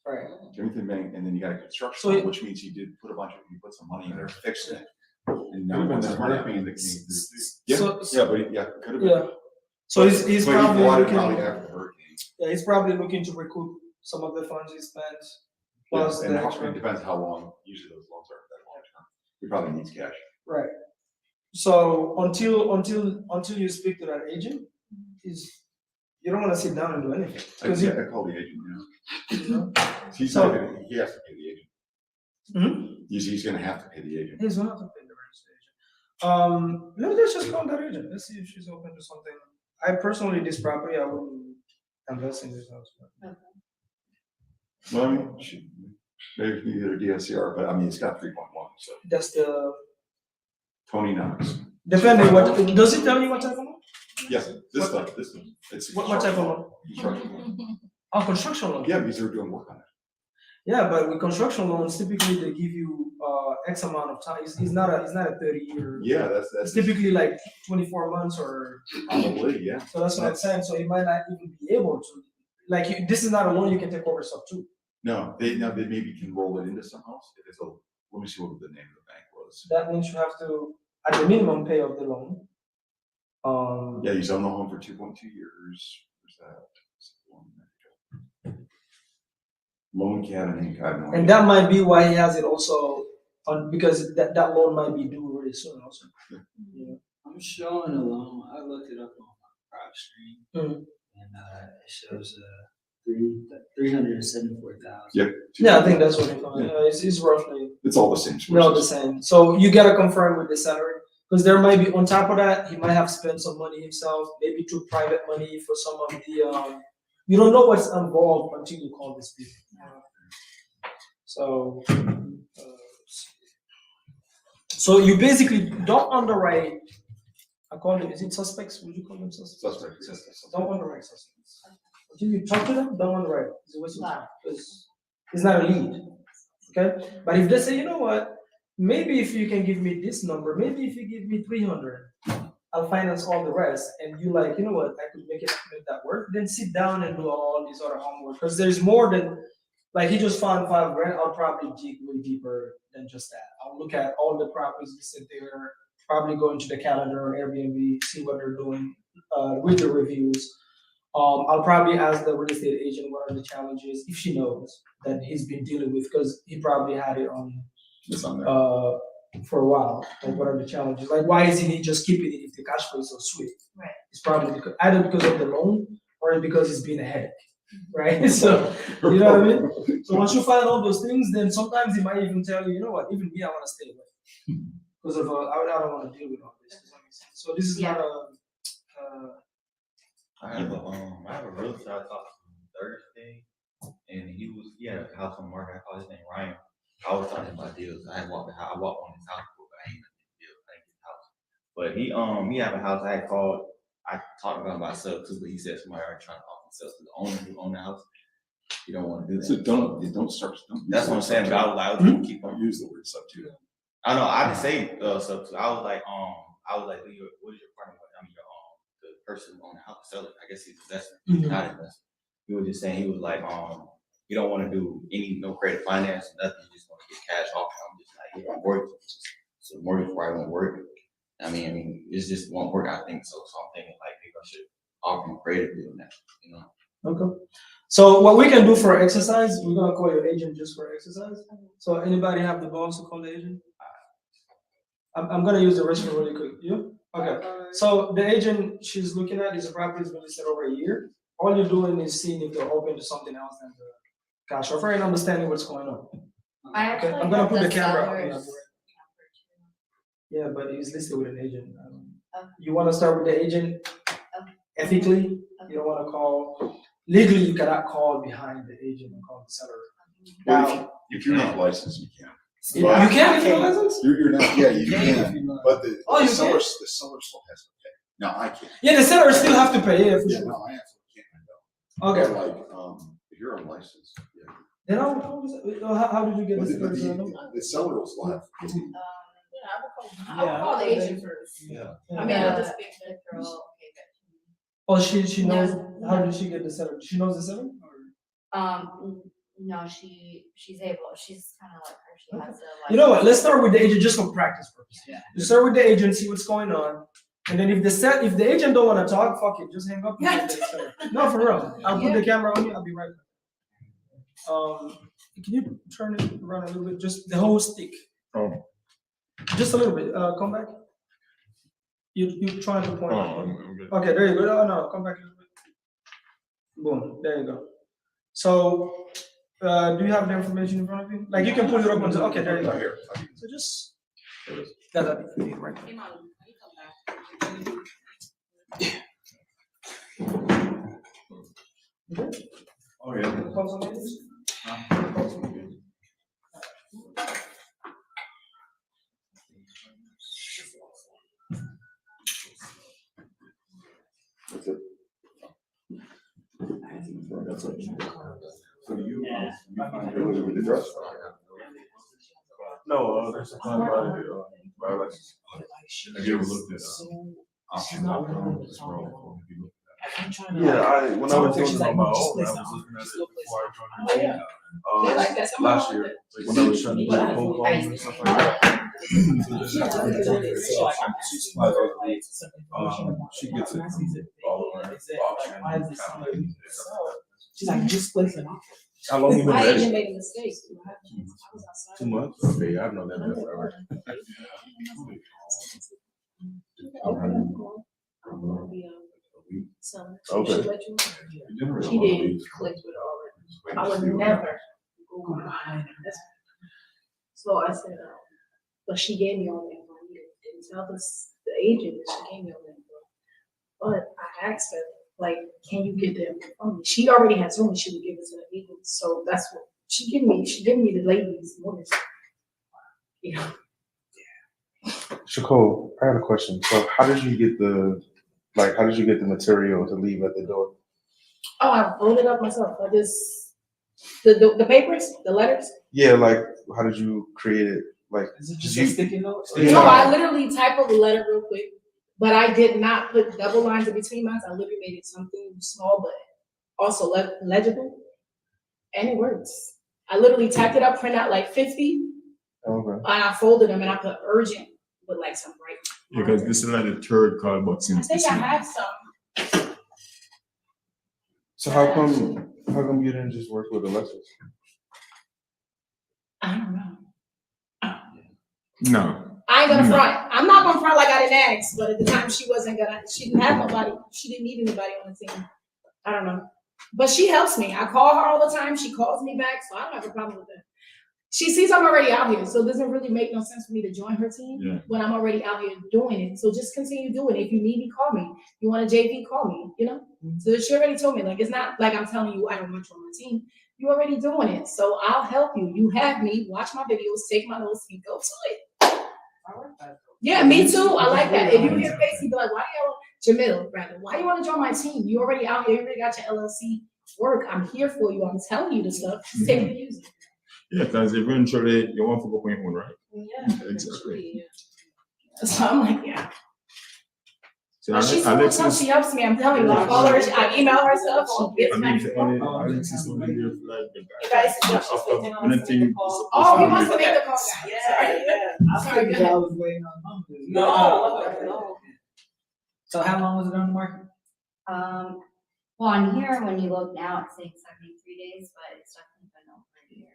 Right. Everything bank, and then you got a construction, So loan, he- which means he put some money in there, fixed it. And now Could've been there's the money hurricane that that came came through. So- Yeah, but could have been. Yeah. So he's But he probably bought it looking, probably after the hurricane. yeah, he's probably looking to recoup some of the funds he spent. Plus And the how- extra. it depends how long, usually those loans aren't that long term. He probably needs cash. Right. So until you speak to that agent, you don't want to sit down and do anything. I 'Cause I call the agent, you know, He's So- not gonna, he has to pay the agent. Mhm. He's gonna have to pay the agent. He's gonna have to pay the registration. Let's just call that agent. Let's see if she's open to something. I personally, this property, I wouldn't invest in this house. Well, I mean, maybe he did a DSCR, but I mean, it's got 3.1, so That's the, Tony Knox. depending what, does it tell you what type of loan? Yes, this stuff, it's. What type of loan? Construction loan. Oh, construction loan. Yeah, because they're doing work on it. Yeah, but with construction loans, typically they give you X amount of time. It's not a 30-year. Yeah, It's that's typically like 24 months or, probably, yeah. so that's what I'm saying. So you might not even be able to, like, this is not a loan you can take over sub 2. No, they maybe can roll it into some house. If it's a, let me see what the name of the bank was. That means you have to, at the minimum, pay off the loan. Yeah, he's owned the home for 2.2 years. Where's that? Loan cabinet, I have no And idea. that might be why he has it also on, because that loan might be due really soon also. Yeah. I'm showing a loan. I looked it up on my prop stream, Mhm. and it shows 374,000. Yep. Yeah, I think that's what it's roughly. It's all the same No, the sources. same. So you gotta confirm with the seller, because there might be, on top of that, he might have spent some money himself, maybe through private money for some of the, you don't know what's involved until you call this people. So, so you basically don't underwrite, I call them, is it suspects? Would you call them suspects? Suspects, yes. Don't underwrite suspects. Until you talk to them, don't underwrite. It's a waste of time, because it's not a lead. Okay, but if they say, you know what, maybe if you can give me this number, maybe if you give me 300, I'll finance all the rest, and you like, you know what, I could make that work, then sit down and do all these other homework, because there's more than, like he just found $5,000, I'll probably dig way deeper than just that. I'll look at all the properties listed there, probably go into the calendar or Airbnb, see what they're doing, read the reviews. I'll probably ask the real estate agent what are the challenges, if she knows that he's been dealing with, because he probably had it on It's on there. for a while. Like, what are the challenges? Like, why isn't he just keeping it if the cash flow is so sweet? Right. It's probably either because of the loan or because it's been a headache, right? So, you know what I mean? So once you find all those things, then sometimes he might even tell you, you know what, even me, I want to stay away because of I don't want to deal with all this. Does that make sense? So this is not a. I have a realtor I talked to Thursday, and he had a house on the market. I call his name Ryan. I was talking about deals. I walked on his house, but I ain't got the deal. I ain't get the house. But he have a house. I had called. I talked about sell too, but he said somebody already trying to offer sell to the owner who own the house. You don't want to do that. So don't start. That's what I'm saying. But I was gonna keep on. Don't use the word substitute. I know. I didn't say substitute. I was like, what is your partner? I mean, the person on the house seller. I guess he's investor, not investor. He was just saying he was like, you don't want to do no credit finance, nothing. You just want to get cash off. I'm just like, you know, mortgage. So mortgage probably won't work. I mean, it's just won't work. I think so. So I'm thinking like maybe I should offer him credit deal now. You know. Okay. So what we can do for exercise, we're gonna call your agent just for exercise. So anybody have the balls to call the agent? I'm gonna use the restroom really quick. You? Okay. So the agent she's looking at is a property that's been listed over a year. All you're doing is seeing if they're open to something else than the cash offer and understanding what's going on. I actually I'm gonna have put the the camera up. seller's Yeah, but he's listed with an agent. Okay. You wanna start with the agent Okay. ethically? You don't wanna call, legally you cannot call behind the agent and call the seller. Well, if you're not licensed, you can't. You can if you're licensed? You're not, yeah, you If can, you know. but the Oh, you seller can? still has to pay. No, I can't. Yeah, the seller still have to pay, yeah, for Yeah, sure. no, I absolutely can't. Okay. But like, if you're unlicensed, yeah. Then how did you get But the the, seller's but number? the seller will still have. I would Yeah. call the agent first. Yeah. I mean, I'll just the girl, okay, good. Oh, she knows, No. how did she get the seller? She knows the seller? No, she's able, she's kind of like her, she has a. You know what, let's start with the agent just for practice purposes. Yeah. You start with the agent, see what's going on. And then if the agent don't wanna talk, fuck it, just hang up. And get the seller. No, for real. I'll put the camera on you, I'll be right back. Can you turn it around a little bit, just the whole stick? Oh. Just a little bit, come back. You trying to point. I'm good. Okay, there you go. Oh, no, come back a little bit. Boom, there you go. So, do you have the information in front of you? Like, you can pull it up on the, okay, there you go. Here. So just, that'll be right. Okay. Oh, yeah. Call some names? That's it. That's it. So you familiar with the dress? No, there's a plan by like, have you ever looked at option outcome? I'm trying to. Yeah, when I was She's doing it like, on my no, just own, I place was it on. looking at Just it go place before I it Oh, yeah. joined They the like that. Some of last them year, like that. when I was trying to do the cold calls and stuff like that. She supplies all the leads. She gets it from all around auction. She's like, just place it on. How long you been My agent ready? made a mistake. I was outside. 2 months? Okay, I've known that man forever. Okay. She did click with it already. I would never go behind her. So I said, but she gave me all the info. I didn't tell the agent that she gave me all the info. But I asked her, like, can you get the info from me? She already had told me she would give it to the agent. So that's what she gave me. She gave me the lady's voice. Yeah. Shaquille, I got a question. So how did you get the material to leave at the door? Oh, I wrote it up myself. I just the papers, the letters. Yeah, like how did you create it? Like Is it just you- a sticky note? Yeah. No, I literally typed up a letter real quick, but I did not put double lines in between lines. I literally made it something small, but also legible, and it works. I literally typed it up, print out like 50, Okay. and I folded them, and I put urgent with like some bright. Because this is like the third call, but I since think this I is have some. So how come you didn't just work with Alexis? I don't know. no. I ain't gonna No. front. I'm not gonna front like I didn't ask, but at the time she didn't have nobody. She didn't need anybody on the team. I don't know. But she helps me. I call her all the time. She calls me back, so I don't have a problem with that. She sees I'm already out here, so it doesn't really make no sense for me to join her team when I'm already out here doing it. So just continue doing it. If you need me, call me. You want a JV, call me, you know? So she already told me, like, it's not like I'm telling you I don't want you on my team. You're already doing it. So I'll help you. You have me. Watch my videos, take my notes, and go to it. I like that. Yeah, me too. I like that. If you hear Casey be like, Jamil, rather, why you want to join my team? You already out here, you already got your LLC work. I'm here for you. I'm telling you the stuff. Just take it and use it. Yeah, because eventually you want to go point one, right? Yeah. Exactly. So I'm like, yeah. So But she's so tough. She helps me. I'm telling you, I call her, I email her stuff. She gets back. Alex is only here for like the You guys suggest she's waiting on us to make the call. Oh, Oh, he wants to make the call. Yeah. I Sorry, figured go ahead. I was waiting on him. No. So how long was it on the market? Well, on here, when you look now, it's saying 73 days, but it's definitely been over a year.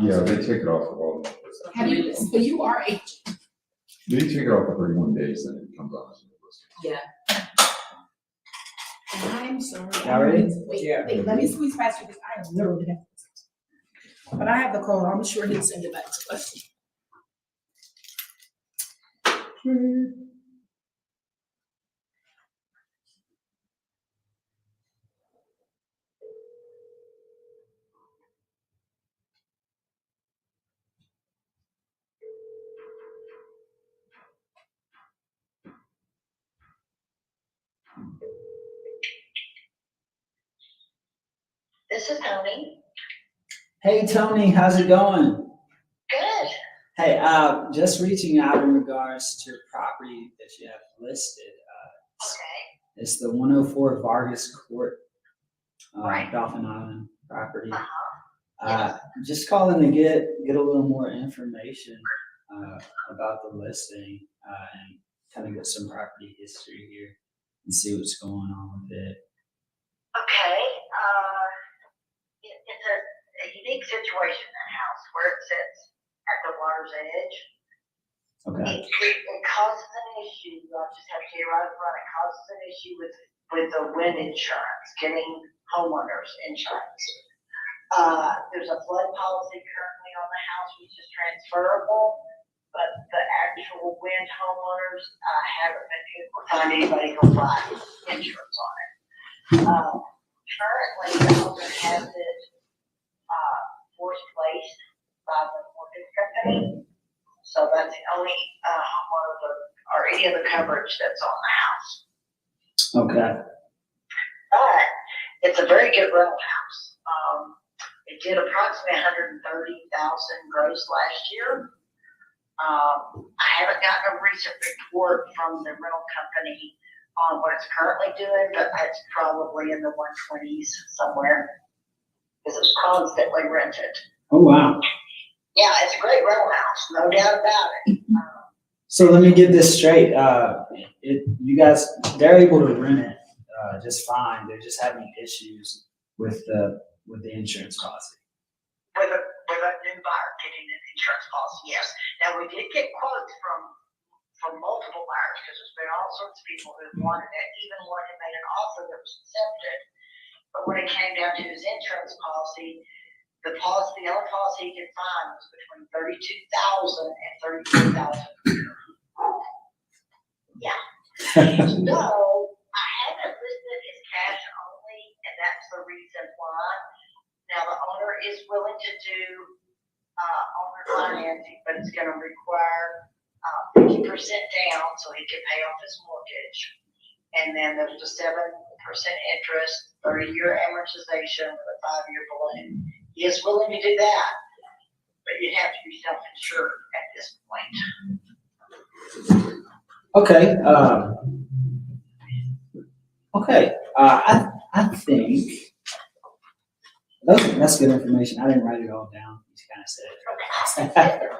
Yeah, they take it off of all. Have you, so you are agent. They take it off for 31 days, then it comes on as a new listing. Yeah. I'm sorry. Y'all ready? Wait, let me squeeze faster because I am literally have. But I have the call. I'm sure he'll send it back to us. This is Tony. Hey, Tony, how's it going? Good. Hey, just reaching out in regards to your property that you have listed. Okay. It's the 104 Vargas Court, Right. Dolphin Island property. Yes. Just calling to get a little more information about the listing and kind of get some property history here and see what's going on with it. Okay. It's a unique situation in that house where it sits at the water's edge. Okay. It causes an issue. I'll just have to tell you right up front. It causes an issue with the wind insurance, getting homeowners insurance. There's a flood policy currently on the house which is transferable, but the actual wind homeowners haven't been able to find anybody who'll buy insurance on it. Currently, the owner has it forced placed by the mortgage company. So that's the only homeowner or any other coverage that's on the house. Okay. But it's a very good rental house. It did approximately 130,000 gross last year. I haven't gotten a recent report from the rental company on what it's currently doing, but it's probably in the 120s somewhere. Because it's constantly rented. Oh, wow. Yeah, it's a great rental house, no doubt about it. So let me get this straight. You guys, they're able to rent it just fine. They're just having issues with the insurance policy. With a new buyer getting an insurance policy, yes. Now, we did get quotes from multiple buyers, because there's been all sorts of people who wanted it, even one who made an offer that was accepted. But when it came down to his insurance policy, the only policy he could find was between $32,000 and $34,000 a year. Yeah. So I have it listed as cash only, and that's the reason why. Now, the owner is willing to do owner financing, but it's going to require 50% down so he can pay off his mortgage. And then there's the 7% interest, 30-year amortization with a 5-year balloon. He is willing to do that, but you have to be self-insured at this point. Okay. Okay. I think that's good information. I didn't write it all down. You kind of said it. I didn't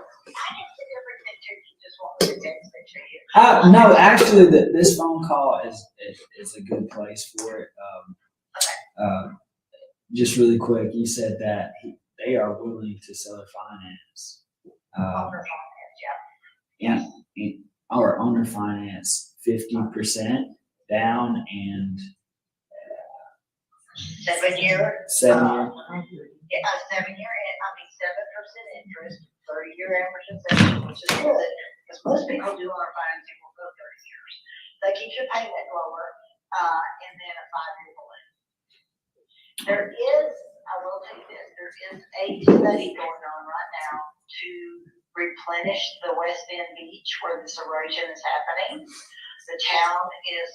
say everything to you, just want me to text it to you. No, actually, this phone call is a good place for it. Just really quick, you said that they are willing to seller finance. Owner finance, yeah. And our owner finance 50% down and 7 year. 7 year. Yeah, 7 year, 7% interest, 30-year amortization, which is good, because most people do owner financing will go 30 years. That keeps your payment lower, and then a 5-year balloon. There is, I will tell you this, there is a study going on right now to replenish the West End beach where this erosion is happening. The town is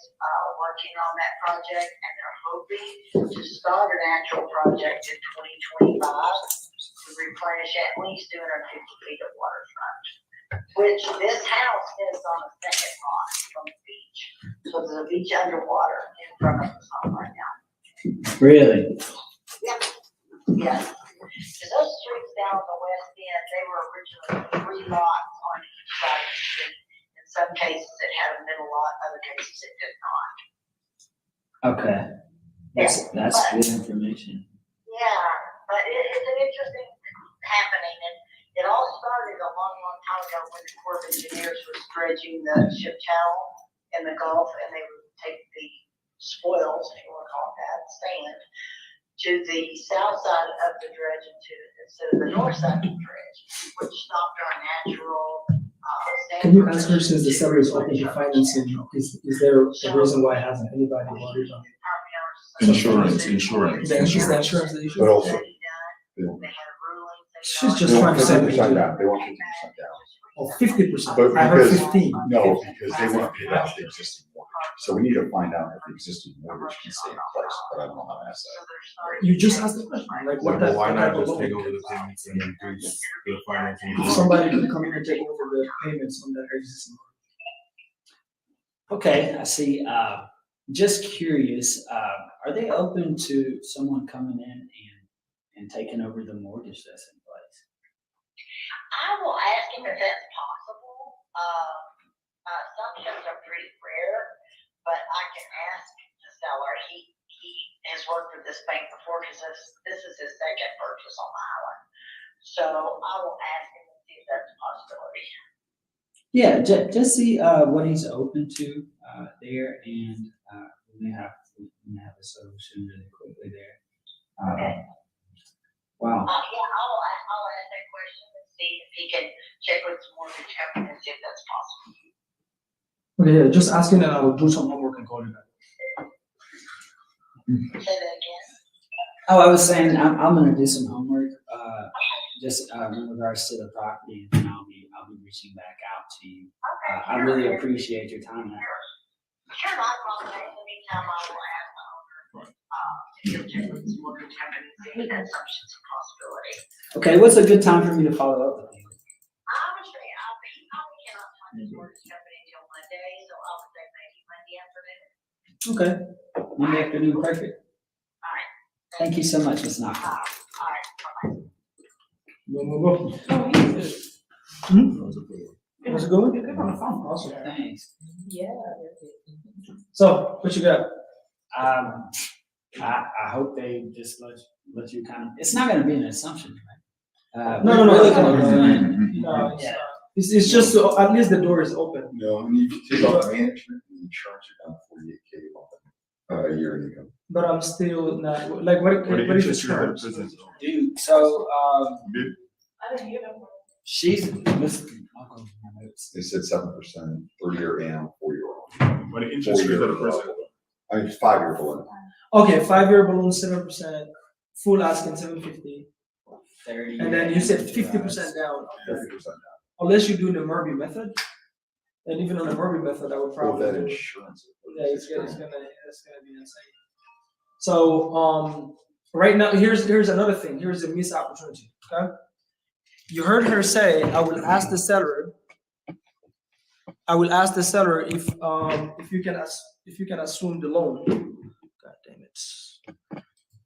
working on that project, and they're hoping to start an actual project in 2025 to replenish at least 250 feet of waterfront, which this house is on the second lot from the beach. So there's a beach underwater in front of us right now. Really? Yeah. Yes. Because those streets down the west end, they were originally 3 lots on each side of the street. In some cases, it had a middle lot, other cases it did not. Okay. That's good information. Yeah, but it's an interesting happening, and it all started a long, long time ago when the Corps of Engineers was dredging the ship channel in the Gulf, and they would take the spoils, if you want to call it that, sand, to the south side of the dredge instead of the north side of the dredge, which stopped our natural sand. Can you answer, since the seller is open to financing, is there a reason why hasn't anybody worried on Insurance. the insurance the issue? But also, They had a ruling. She's just they trying want to say 50% down, they want 50% down. Oh, 50%. But I heard because- 15. No, because they want to pay out the existing mortgage. So we need to find out if the existing mortgage can stay in place, but I don't know how to ask that. You just asked the question, like what Well, that. why what not type of just take loan? over the payments and reduce the financing? If somebody could come in and take over the payments on that existing. Okay, I see. Just curious, are they open to someone coming in and taking over the mortgage that's in place? I will ask him if that's possible. Assumptions are pretty rare, but I can ask the seller. He has worked with this bank before because this is his second purchase on the island. So I will ask him and see if that's a possibility. Yeah, just see what he's open to there, and we may have a solution really quickly there. Okay. Wow. Yeah, I'll ask that question and see if he can check with some mortgage company and see if that's possible. Okay, yeah, just asking and I will do some homework and call you back. Say that again. Oh, I was saying I'm gonna do some homework, just in regards to the property, and then I'll be reaching back out to you. Okay. I really appreciate your time. Sure, not a problem. Anytime I will ask the owner, if he'll check with some mortgage company and see if that assumption's a possibility. Okay, what's a good time for me to follow up with you? I would say, he probably cannot find his mortgage company until Monday, so I would say maybe Monday afternoon. Monday afternoon. Okay. Monday afternoon, perfect. All right. Thank you so much, Ms. Knox. All right, bye-bye. Go. Oh, he's How's it going? good on the phone. Awesome. Thanks. So, what you got? I hope they just let you kind of, it's not gonna be an assumption, right? No, we're no, really no, gonna no, go no. in. No, it's, Yeah. it's just so at least the door is open. No, and you take off management and insurance, you're down 48K a year income. But I'm still not, like, what What the is interest the rate of terms? the business? Dude, so, Bid? I didn't hear that one. she's, listen, I'll go to my notes. They said 7%, 30-year and 4-year. What the interest rate of the person? I mean, 5-year balloon. Okay, 5-year balloon, 7%, full asking 750, 30. and then you said 50% down, 50% down. unless you do the Murphy method. And even on the Murphy method, I would With probably. that insurance. Yeah, it's gonna be insane. So, right now, here's another thing, here's a missed opportunity, okay? You heard her say, I will ask the seller if you can assume the loan. God damn it.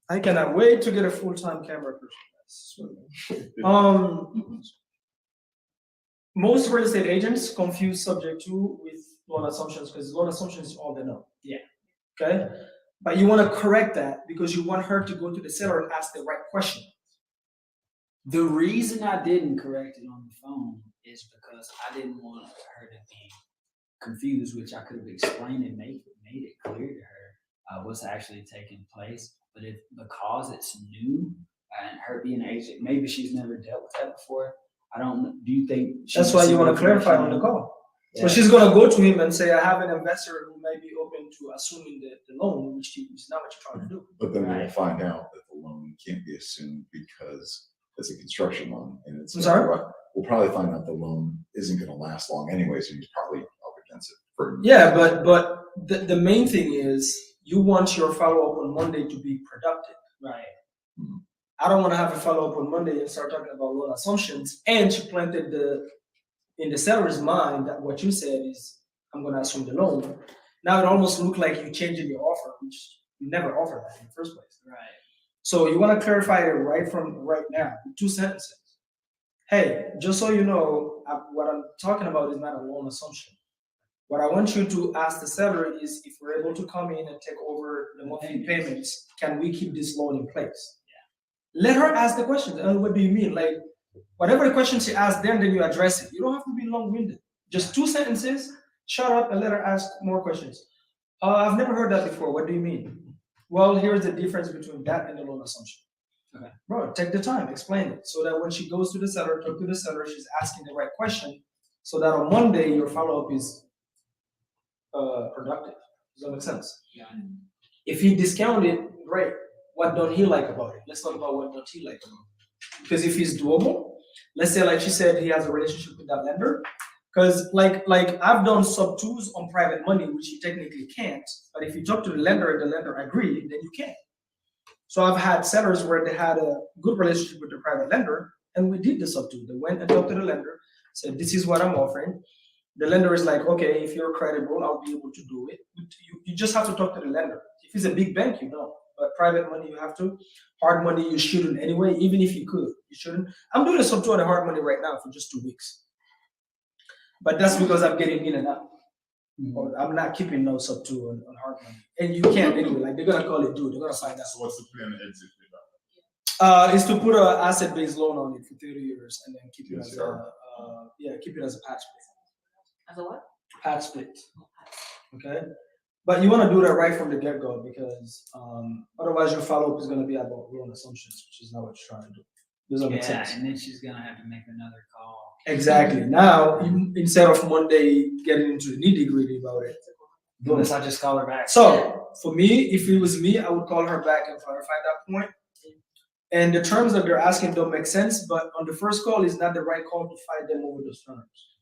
I cannot wait to get a full-time camera person. Most real estate agents confuse subject to with loan assumptions because loan assumptions is all they know. Yeah. Okay? But you want to correct that because you want her to go to the seller and ask the right question. The reason I didn't correct it on the phone is because I didn't want her to be confused, which I could have explained and made it clear to her what's actually taking place. But if because it's new and her being an agent, maybe she's never dealt with that before. I don't know. Do you think That's why you want to clarify on the call. Yeah. So she's going to go to him and say, I have an investor who may be open to assuming the loan, which is not what you're trying to do. But then we'll Right. find out that the loan can't be assumed because it's a construction loan and it's. I'm sorry? We'll probably find out the loan isn't gonna last long anyway, so he's probably up against it for. Yeah, but the main thing is you want your follow-up on Monday to be productive. Right. I don't want to have a follow-up on Monday and start talking about loan assumptions. And she planted in the seller's mind that what you said is, I'm going to assume the loan. Now it almost looked like you changing your offer, which you never offered that in the first place. Right. So you want to clarify it right now, 2 sentences. Hey, just so you know, what I'm talking about is not a loan assumption. What I want you to ask the seller is if we're able to come in and take over the monthly payments, can we keep this loan in place? Let her ask the question. And what do you mean? Like, whatever the question she asks, then you address it. You don't have to be long-winded. Just 2 sentences, shut up and let her ask more questions. I've never heard that before. What do you mean? Well, here's the difference between that and the loan assumption. Okay. Bro, take the time, explain it. So that when she goes to the seller, talk to the seller, she's asking the right question. So that on Monday, your follow-up is productive. Does that make sense? Yeah. If he discounted, great. What don't he like about it? Let's talk about what don't he like about it. Because if it's doable, let's say like she said, he has a relationship with that lender. Because like I've done sub-twos on private money, which you technically can't. But if you talk to the lender and the lender agreed, then you can. So I've had sellers where they had a good relationship with the private lender, and we did the sub-two. They went and talked to the lender, said, this is what I'm offering. The lender is like, okay, if you're credible, I'll be able to do it. You just have to talk to the lender. If it's a big bank, you don't. But private money, you have to. Hard money, you shouldn't anyway, even if you could. You shouldn't. I'm doing a sub-two on the hard money right now for just 2 weeks. But that's because I'm getting in and out. Or I'm not keeping no sub-two on hard money. And you can't anyway. Like, they're going to call it due. They're going to find out. So what's the plan to exit with that? Is to put an asset-based loan on it for 30 years and then keep it as a patch split. As a what? Patch split. Okay? But you want to do that right from the get-go because otherwise your follow-up is going to be about loan assumptions, which is not what you're trying to do. Does that make sense? And then she's gonna have to make another call. Exactly. Now, instead of Monday getting into the nitty-gritty about it. Unless I just call her back. So, for me, if it was me, I would call her back and clarify that point. And the terms that they're asking don't make sense, but on the first call, it's not the right call to fight them over those terms.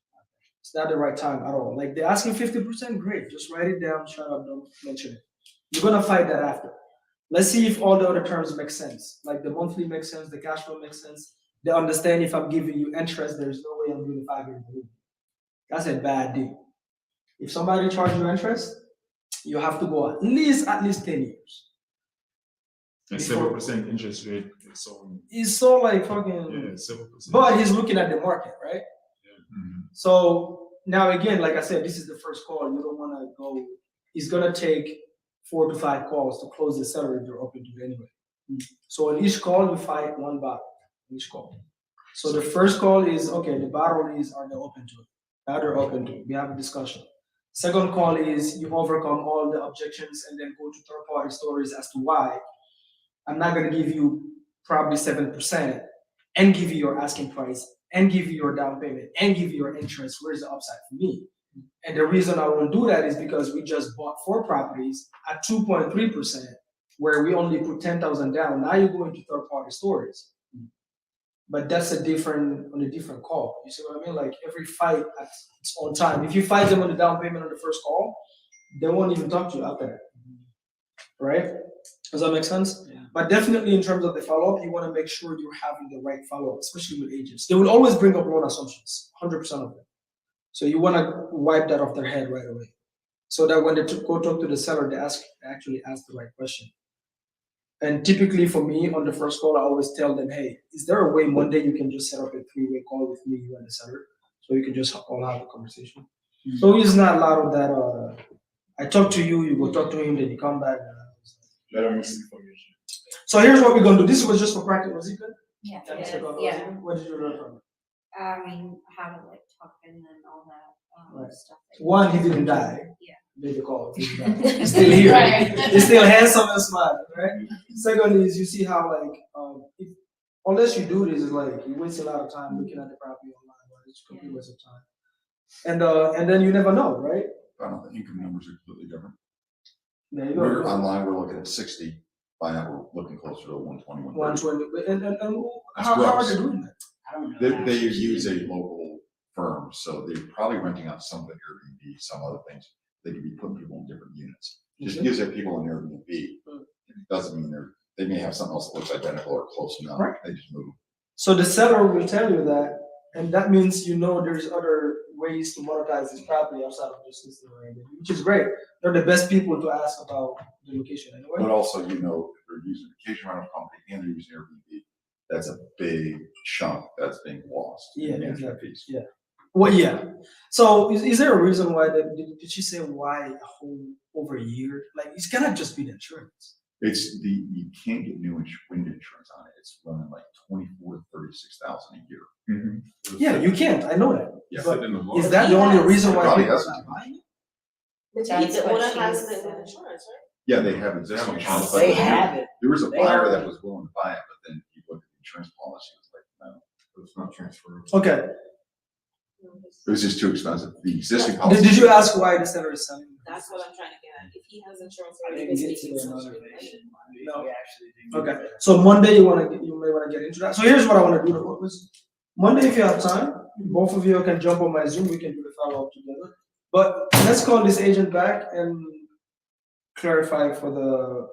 It's not the right time at all. Like, they're asking 50%, great. Just write it down, shut up, don't mention it. You're gonna fight that after. Let's see if all the other terms make sense. Like the monthly makes sense, the cash flow makes sense. They understand if I'm giving you interest, there's no way I'm doing a 5-year balloon. That's a bad deal. If somebody charges you interest, you have to go at least 10 years. And Before- 7% interest rate. So It's so like fucking. yeah, 7%. But he's looking at the market, right? Mhm. So now again, like I said, this is the first call. You don't want to go. It's gonna take 4 to 5 calls to close the seller if they're open to it anyway. So in each call, you fight one battle. Each call. So the first call is okay. The battle is are they open to it? Now they're open to it. We have a discussion. Second call is you overcome all the objections and then go to third party stories as to why. I'm not gonna give you probably 7% and give you your asking price and give you your down payment and give you your interest. Where's the upside for me? And the reason I won't do that is because we just bought 4 properties at 2.3%, where we only put 10,000 down. Now you're going to third party stories. But that's on a different call. You see what I mean? Like every fight at its own time. If you fight them on the down payment on the first call, they won't even talk to you after that. Right? Does that make sense? Yeah. But definitely in terms of the follow-up, you want to make sure you're having the right follow-up, especially with agents. They will always bring up loan assumptions, 100% of them. So you want to wipe that off their head right away. So that when they go talk to the seller, they actually ask the right question. And typically for me, on the first call, I always tell them, hey, is there a way Monday you can just set up a 3-way call with me, you and the seller, so you can just all have a conversation? Mm-hmm. So it's not a lot of that, I talk to you, you go talk to him, then you come back. Let them misinformation. So here's what we're going to do. This was just for practice. Was it good? Yeah. Yeah. What did you learn from it? I mean, how to like talk and then all that Right. stuff. that- One, he didn't die. Yeah. Made the call. He didn't die. He's still here. Right. He's still handsome and smart, right? Second is you see how like unless you do this, it's like you waste a lot of time looking at the property online, right? It's a complete waste of time. And then you never know, right? I don't know, the income numbers are completely different. There you We're go. online, we're looking at 60, by now we're looking closer to 120, 130. 120. And That's how are gross. they doing that? I don't know. They, that. they use a local firm, so they're probably renting out some of the Airbnb, some other things. They could be putting people in different units. Just because they're people in Airbnb, it doesn't mean they may have something else that looks identical or close enough. Right. They just move. So the seller will tell you that, and that means you know there's other ways to monetize this property outside of just listing Airbnb, which is great. They're the best people to ask about the location anyway. But also, you know, if they're using a vacation rental company and they're using Airbnb, that's a big chunk that's being lost. in Yeah, management exactly. fees. Yeah. Well, yeah. So is there a reason why did she say why a whole over a year? Like it's cannot just be the insurance. You can't get new wind insurance on it. It's running like 24 to 36,000 a year. Mm-hmm. Yeah, you can't. I know that. Yeah. But in the law. is that the only reason why Probably people has are to. not buying it? That's The what owner she has said. the insurance, right? Yeah, they have existing insurance. but They have it. There was a They buyer already- that was willing to buy it, but then he looked at the insurance policy. It was like, no, It's not transferable. Okay. it was just too expensive. The existing policy. Did you ask why the seller is selling? That's what I'm trying to get at. If he has insurance I already, didn't this get makes to the it so motivation. No. We actually didn't get Okay. to that. So Monday you may want to get into that. So here's what I want to do. Monday, if you have time, both of you can jump on my Zoom. We can do the follow up together. But let's call this agent back and clarify for the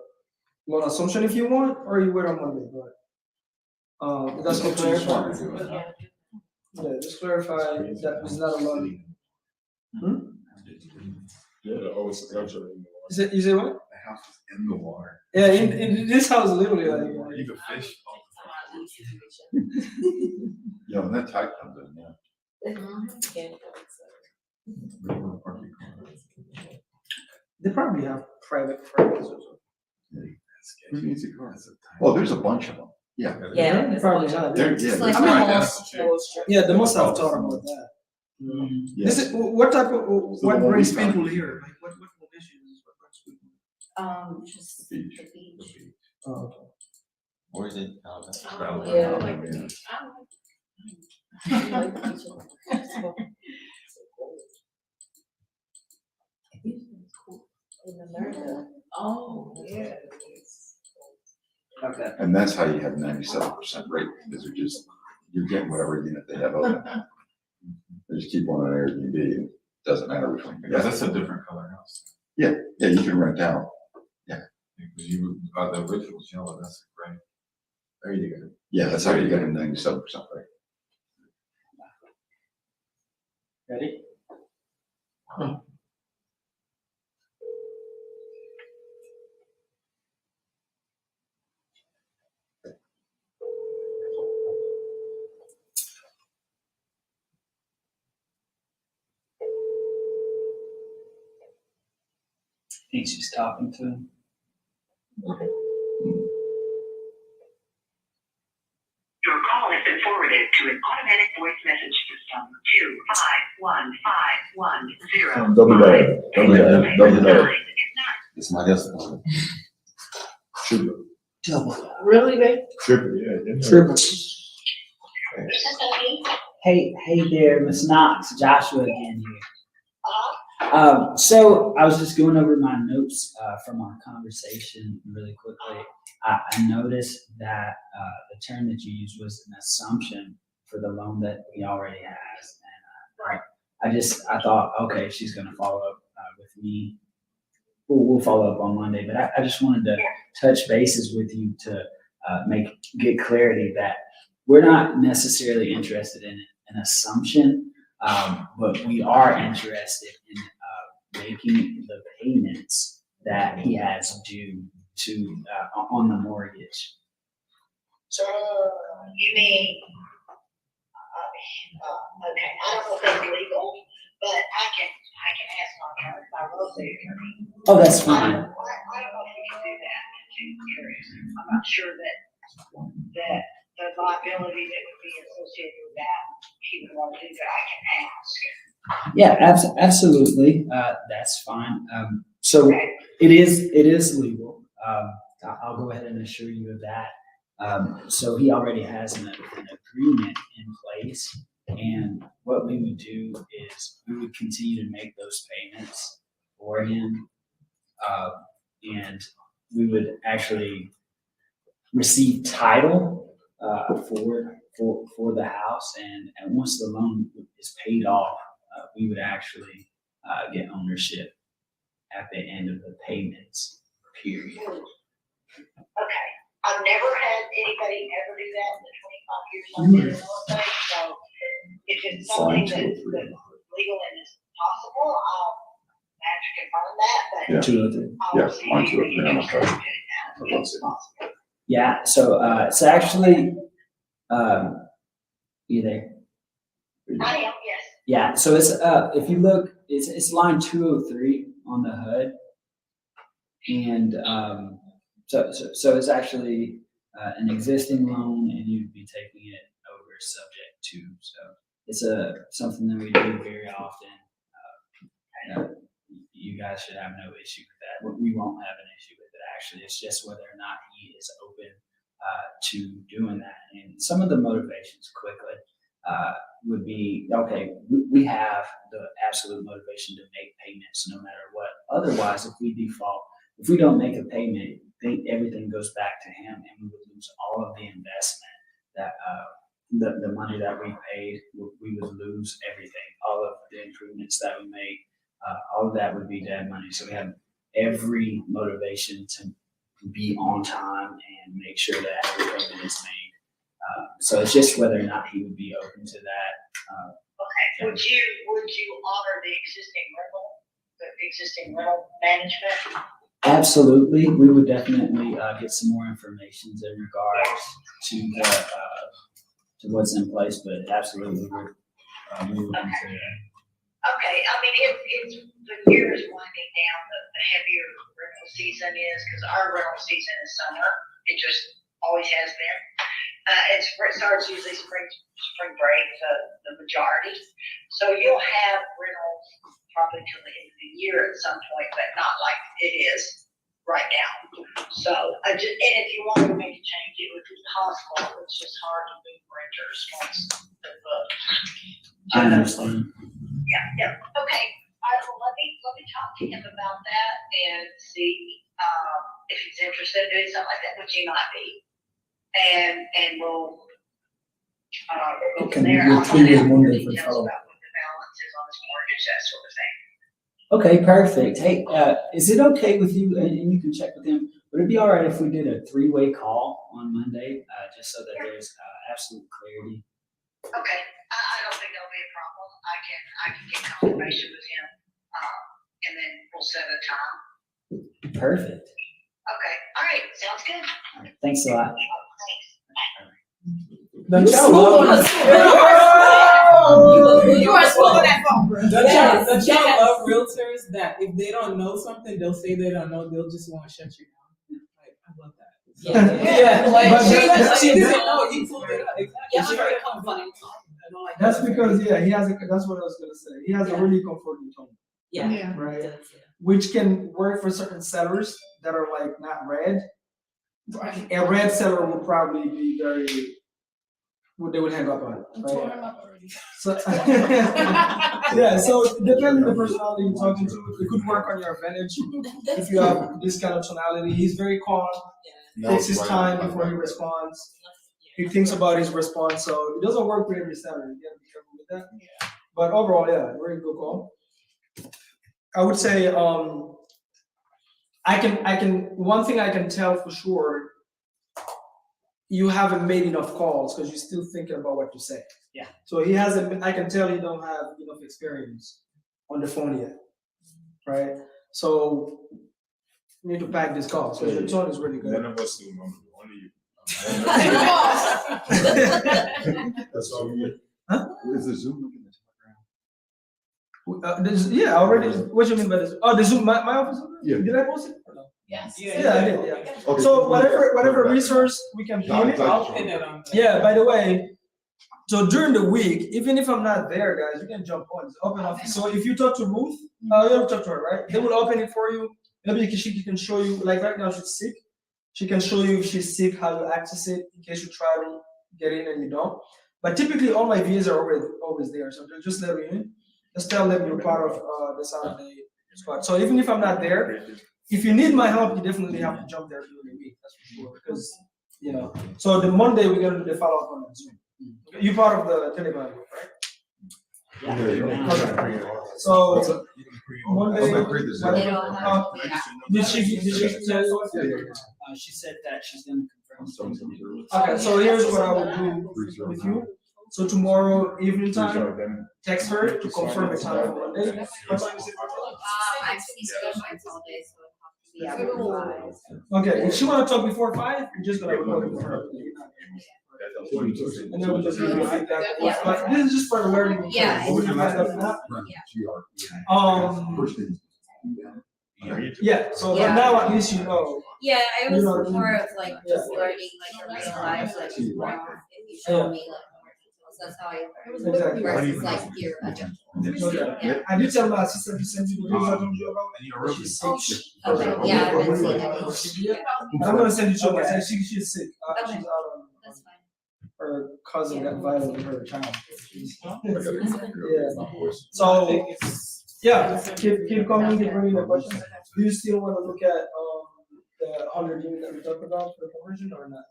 loan assumption if you want, or you wait on Monday. But that's up to you. Just wanted to do it. Yeah, just clarify that it's not a loan. Yeah, always structure. Is it what? The house is in the water. Yeah, in this house literally like. You can fish. Yeah, when that tide comes in, yeah. They probably have private properties also. Who needs a car? Well, there's a bunch of them. Yeah. Yeah, They there's a probably bunch of have. They're- It's yeah, like they're- almost- Yeah, they must have thought about that. Yeah. This is what type of So what the one brings we found- people here? Like what conditions is what brings people? Just The the beach. beach. Oh, okay. Where is it? Yeah. In America. Oh, yeah. Okay. And that's how you have 97% rate, because you're getting whatever unit they have open. They just keep one on Airbnb, and it doesn't matter which one. you Yeah, get. that's a different color house. Yeah, you can rent out. Because you, the original's yellow, that's great. There you go. Yeah, that's how you get a 97% rate. Ready? think she's talking to him. Your call has been forwarded to an automatic voice message system. 251510. Double that. It's my husband. Triple. Really, babe? Triple, yeah. Triple. Hey there, Miss Knox, Joshua again here. So I was just going over my notes from our conversation really quickly. I noticed that the term that you used was an assumption for the loan that he already has. And I thought, okay, she's gonna follow up with me. We'll follow up on Monday, but I just wanted to touch bases with you to get clarity that we're not necessarily interested in an assumption, but we are interested in making the payments that he has due to on the mortgage. So, you mean, okay, I don't know if that's legal, but I can ask my attorney, my real estate attorney. Oh, that's I fine. don't know if we can do that in 2 years. I'm not sure that the liability that would be associated with that, he would want to do that, I can ask. Yeah, absolutely. That's fine. So it is legal. I'll go ahead and assure you of that. So he already has an agreement in place, and what we would do is we would continue to make those payments for him, and we would actually receive title for the house, and once the loan is paid off, we would actually get ownership at the end of the payments, period. Okay, I've never had anybody ever do that in the 25 years I've been in real estate, so if it's something that's legal and is possible, I'll have to confirm that, but Yeah. I'll see if you're interested in doing that, if it's possible. Yeah, so it's actually you there? I am, yes. Yeah, so it's if you look, it's line 203 on the HUD, and so it's actually an existing loan, and you'd be taking it over subject to. So it's something that we do very often. You guys should have no issue with that. We won't have an issue with it. Actually, it's just whether or not he is open to doing that. And some of the motivations quickly would be, okay, we have the absolute motivation to make payments no matter what. Otherwise, if we default, if we don't make a payment, then everything goes back to him, and we would lose all of the investment that the money that we paid. We would lose everything, all of the improvements that we made. All of that would be dead money. So we have every motivation to be on time and make sure that every payment is made. So it's just whether or not he would be open to that. Okay, would you honor the existing rental management? Absolutely, we would definitely get some more information in regards to to what's in place, but absolutely, we would consider that. Okay, I mean, it's the year is winding down, the heavier rental season is, because our rental season is summer. It just always has been. It starts usually spring break, the majority. So you'll have rentals probably till the end of the year at some point, but not like it is right now. So and if you wanted to make a change, it would be possible. It's just hard to move renters once the book. I understand. Yeah. Okay. All right. Well, let me talk to him about that and see if he's interested in doing something like that, which he might be. And we'll go from there. I'll find out more details about what the balance is on his mortgage, that sort of thing. Okay, perfect. Hey, is it okay with you? And you can check with him. Would it be all right if we did a 3-way call on Monday, just so that there's absolute clarity? Okay. I don't think that'll be a problem. I can get confirmation with him, and then we'll set a time. Perfect. Okay. All right. Sounds good. All right, thanks a lot. Thanks. Don't You y'all smooth love on this? us. You are swallowing that phone, bro. The Yes, charm yes. of realtors that if they don't know something, they'll say they don't know. They'll just want to shut you down. Like, I love that. Yeah. Like But she didn't know. You pulled it up. Exactly. Yeah, She very didn't know. comforting. That's because he has that's what I was gonna say. He has a really comforting tone, Yeah. right? Which can work for certain sellers that are like not red. Right. A red seller would probably be very, they would hang up on it, Tore right? him up already. So, yeah, so depending on the personality you're talking to, it could work on your advantage. If you have this kind of tonality, he's very calm, takes his time before he responds. He thinks about his response, so it doesn't work with every seller. You gotta be careful with that. But overall, yeah, very good call. I would say, one thing I can tell for sure, you haven't made enough calls because you're still thinking about what to say. Yeah. So he hasn't, I can tell you don't have enough experience on the phone yet, right? So you need to pack this call, so your tone is really None good. of us do, only you. That's all we get. Huh? Is the Zoom link in the Telegram? Yeah, already, what do you mean by this? Oh, the Zoom, my office? Yeah. Did I post it or no? Yes. Yeah, I did, yeah. Okay. So whatever resource we can pin it. I'll pin it on. Yeah, by the way, so during the week, even if I'm not there, guys, you can jump on. It's open office. So if you talk to Ruth, you have to talk to her, right? They will open it for you. Maybe she can show you, like right now she's sick. She can show you if she's sick, how to access it in case you try to get in and you don't. But typically all my VAs are always there. So they'll just let me in. Just tell them you're part of the Saturday squad. So even if I'm not there, if you need my help, you definitely have to jump there during the week. That's for sure. Because, so the Monday we're gonna do the follow-up on Zoom. You're part of the Telegram group, right? Okay. So Monday, I'm gonna create this. They don't have. did she tell you what? She said that she's gonna confirm. Okay, so here's what I will do with you. So tomorrow evening time, text her to confirm the time on Monday. What time is it? I've seen schedules all day, so it have to be after 5. Okay, if she wanna talk before 5, you're just gonna record it with her. And then we'll just give you feedback. Yeah. But this is just for the learning. Yeah. We'll do that stuff now. Yeah, so but now at least you know. Yeah, it was You know what I mean? more of like just Yeah. learning like a real life, like, if you show me like more details, that's how I learned. Exactly. Versus like your agenda. Okay. Yeah. I did tell my assistant to send you the videos I told you about. She's sick. Okay, yeah, I've been seeing it. I'm gonna send you to her. She's sick. Okay. She's out on. That's fine. Her cousin got violated her child. Yeah. So, yeah, keep coming, keep bringing the questions. Do you still want to look at the 100 unit that we talked about for the conversion or not?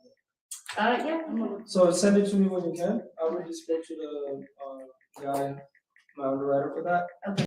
Yeah. So send it to me when you can. I already spoke to the guy, my underwriter for that.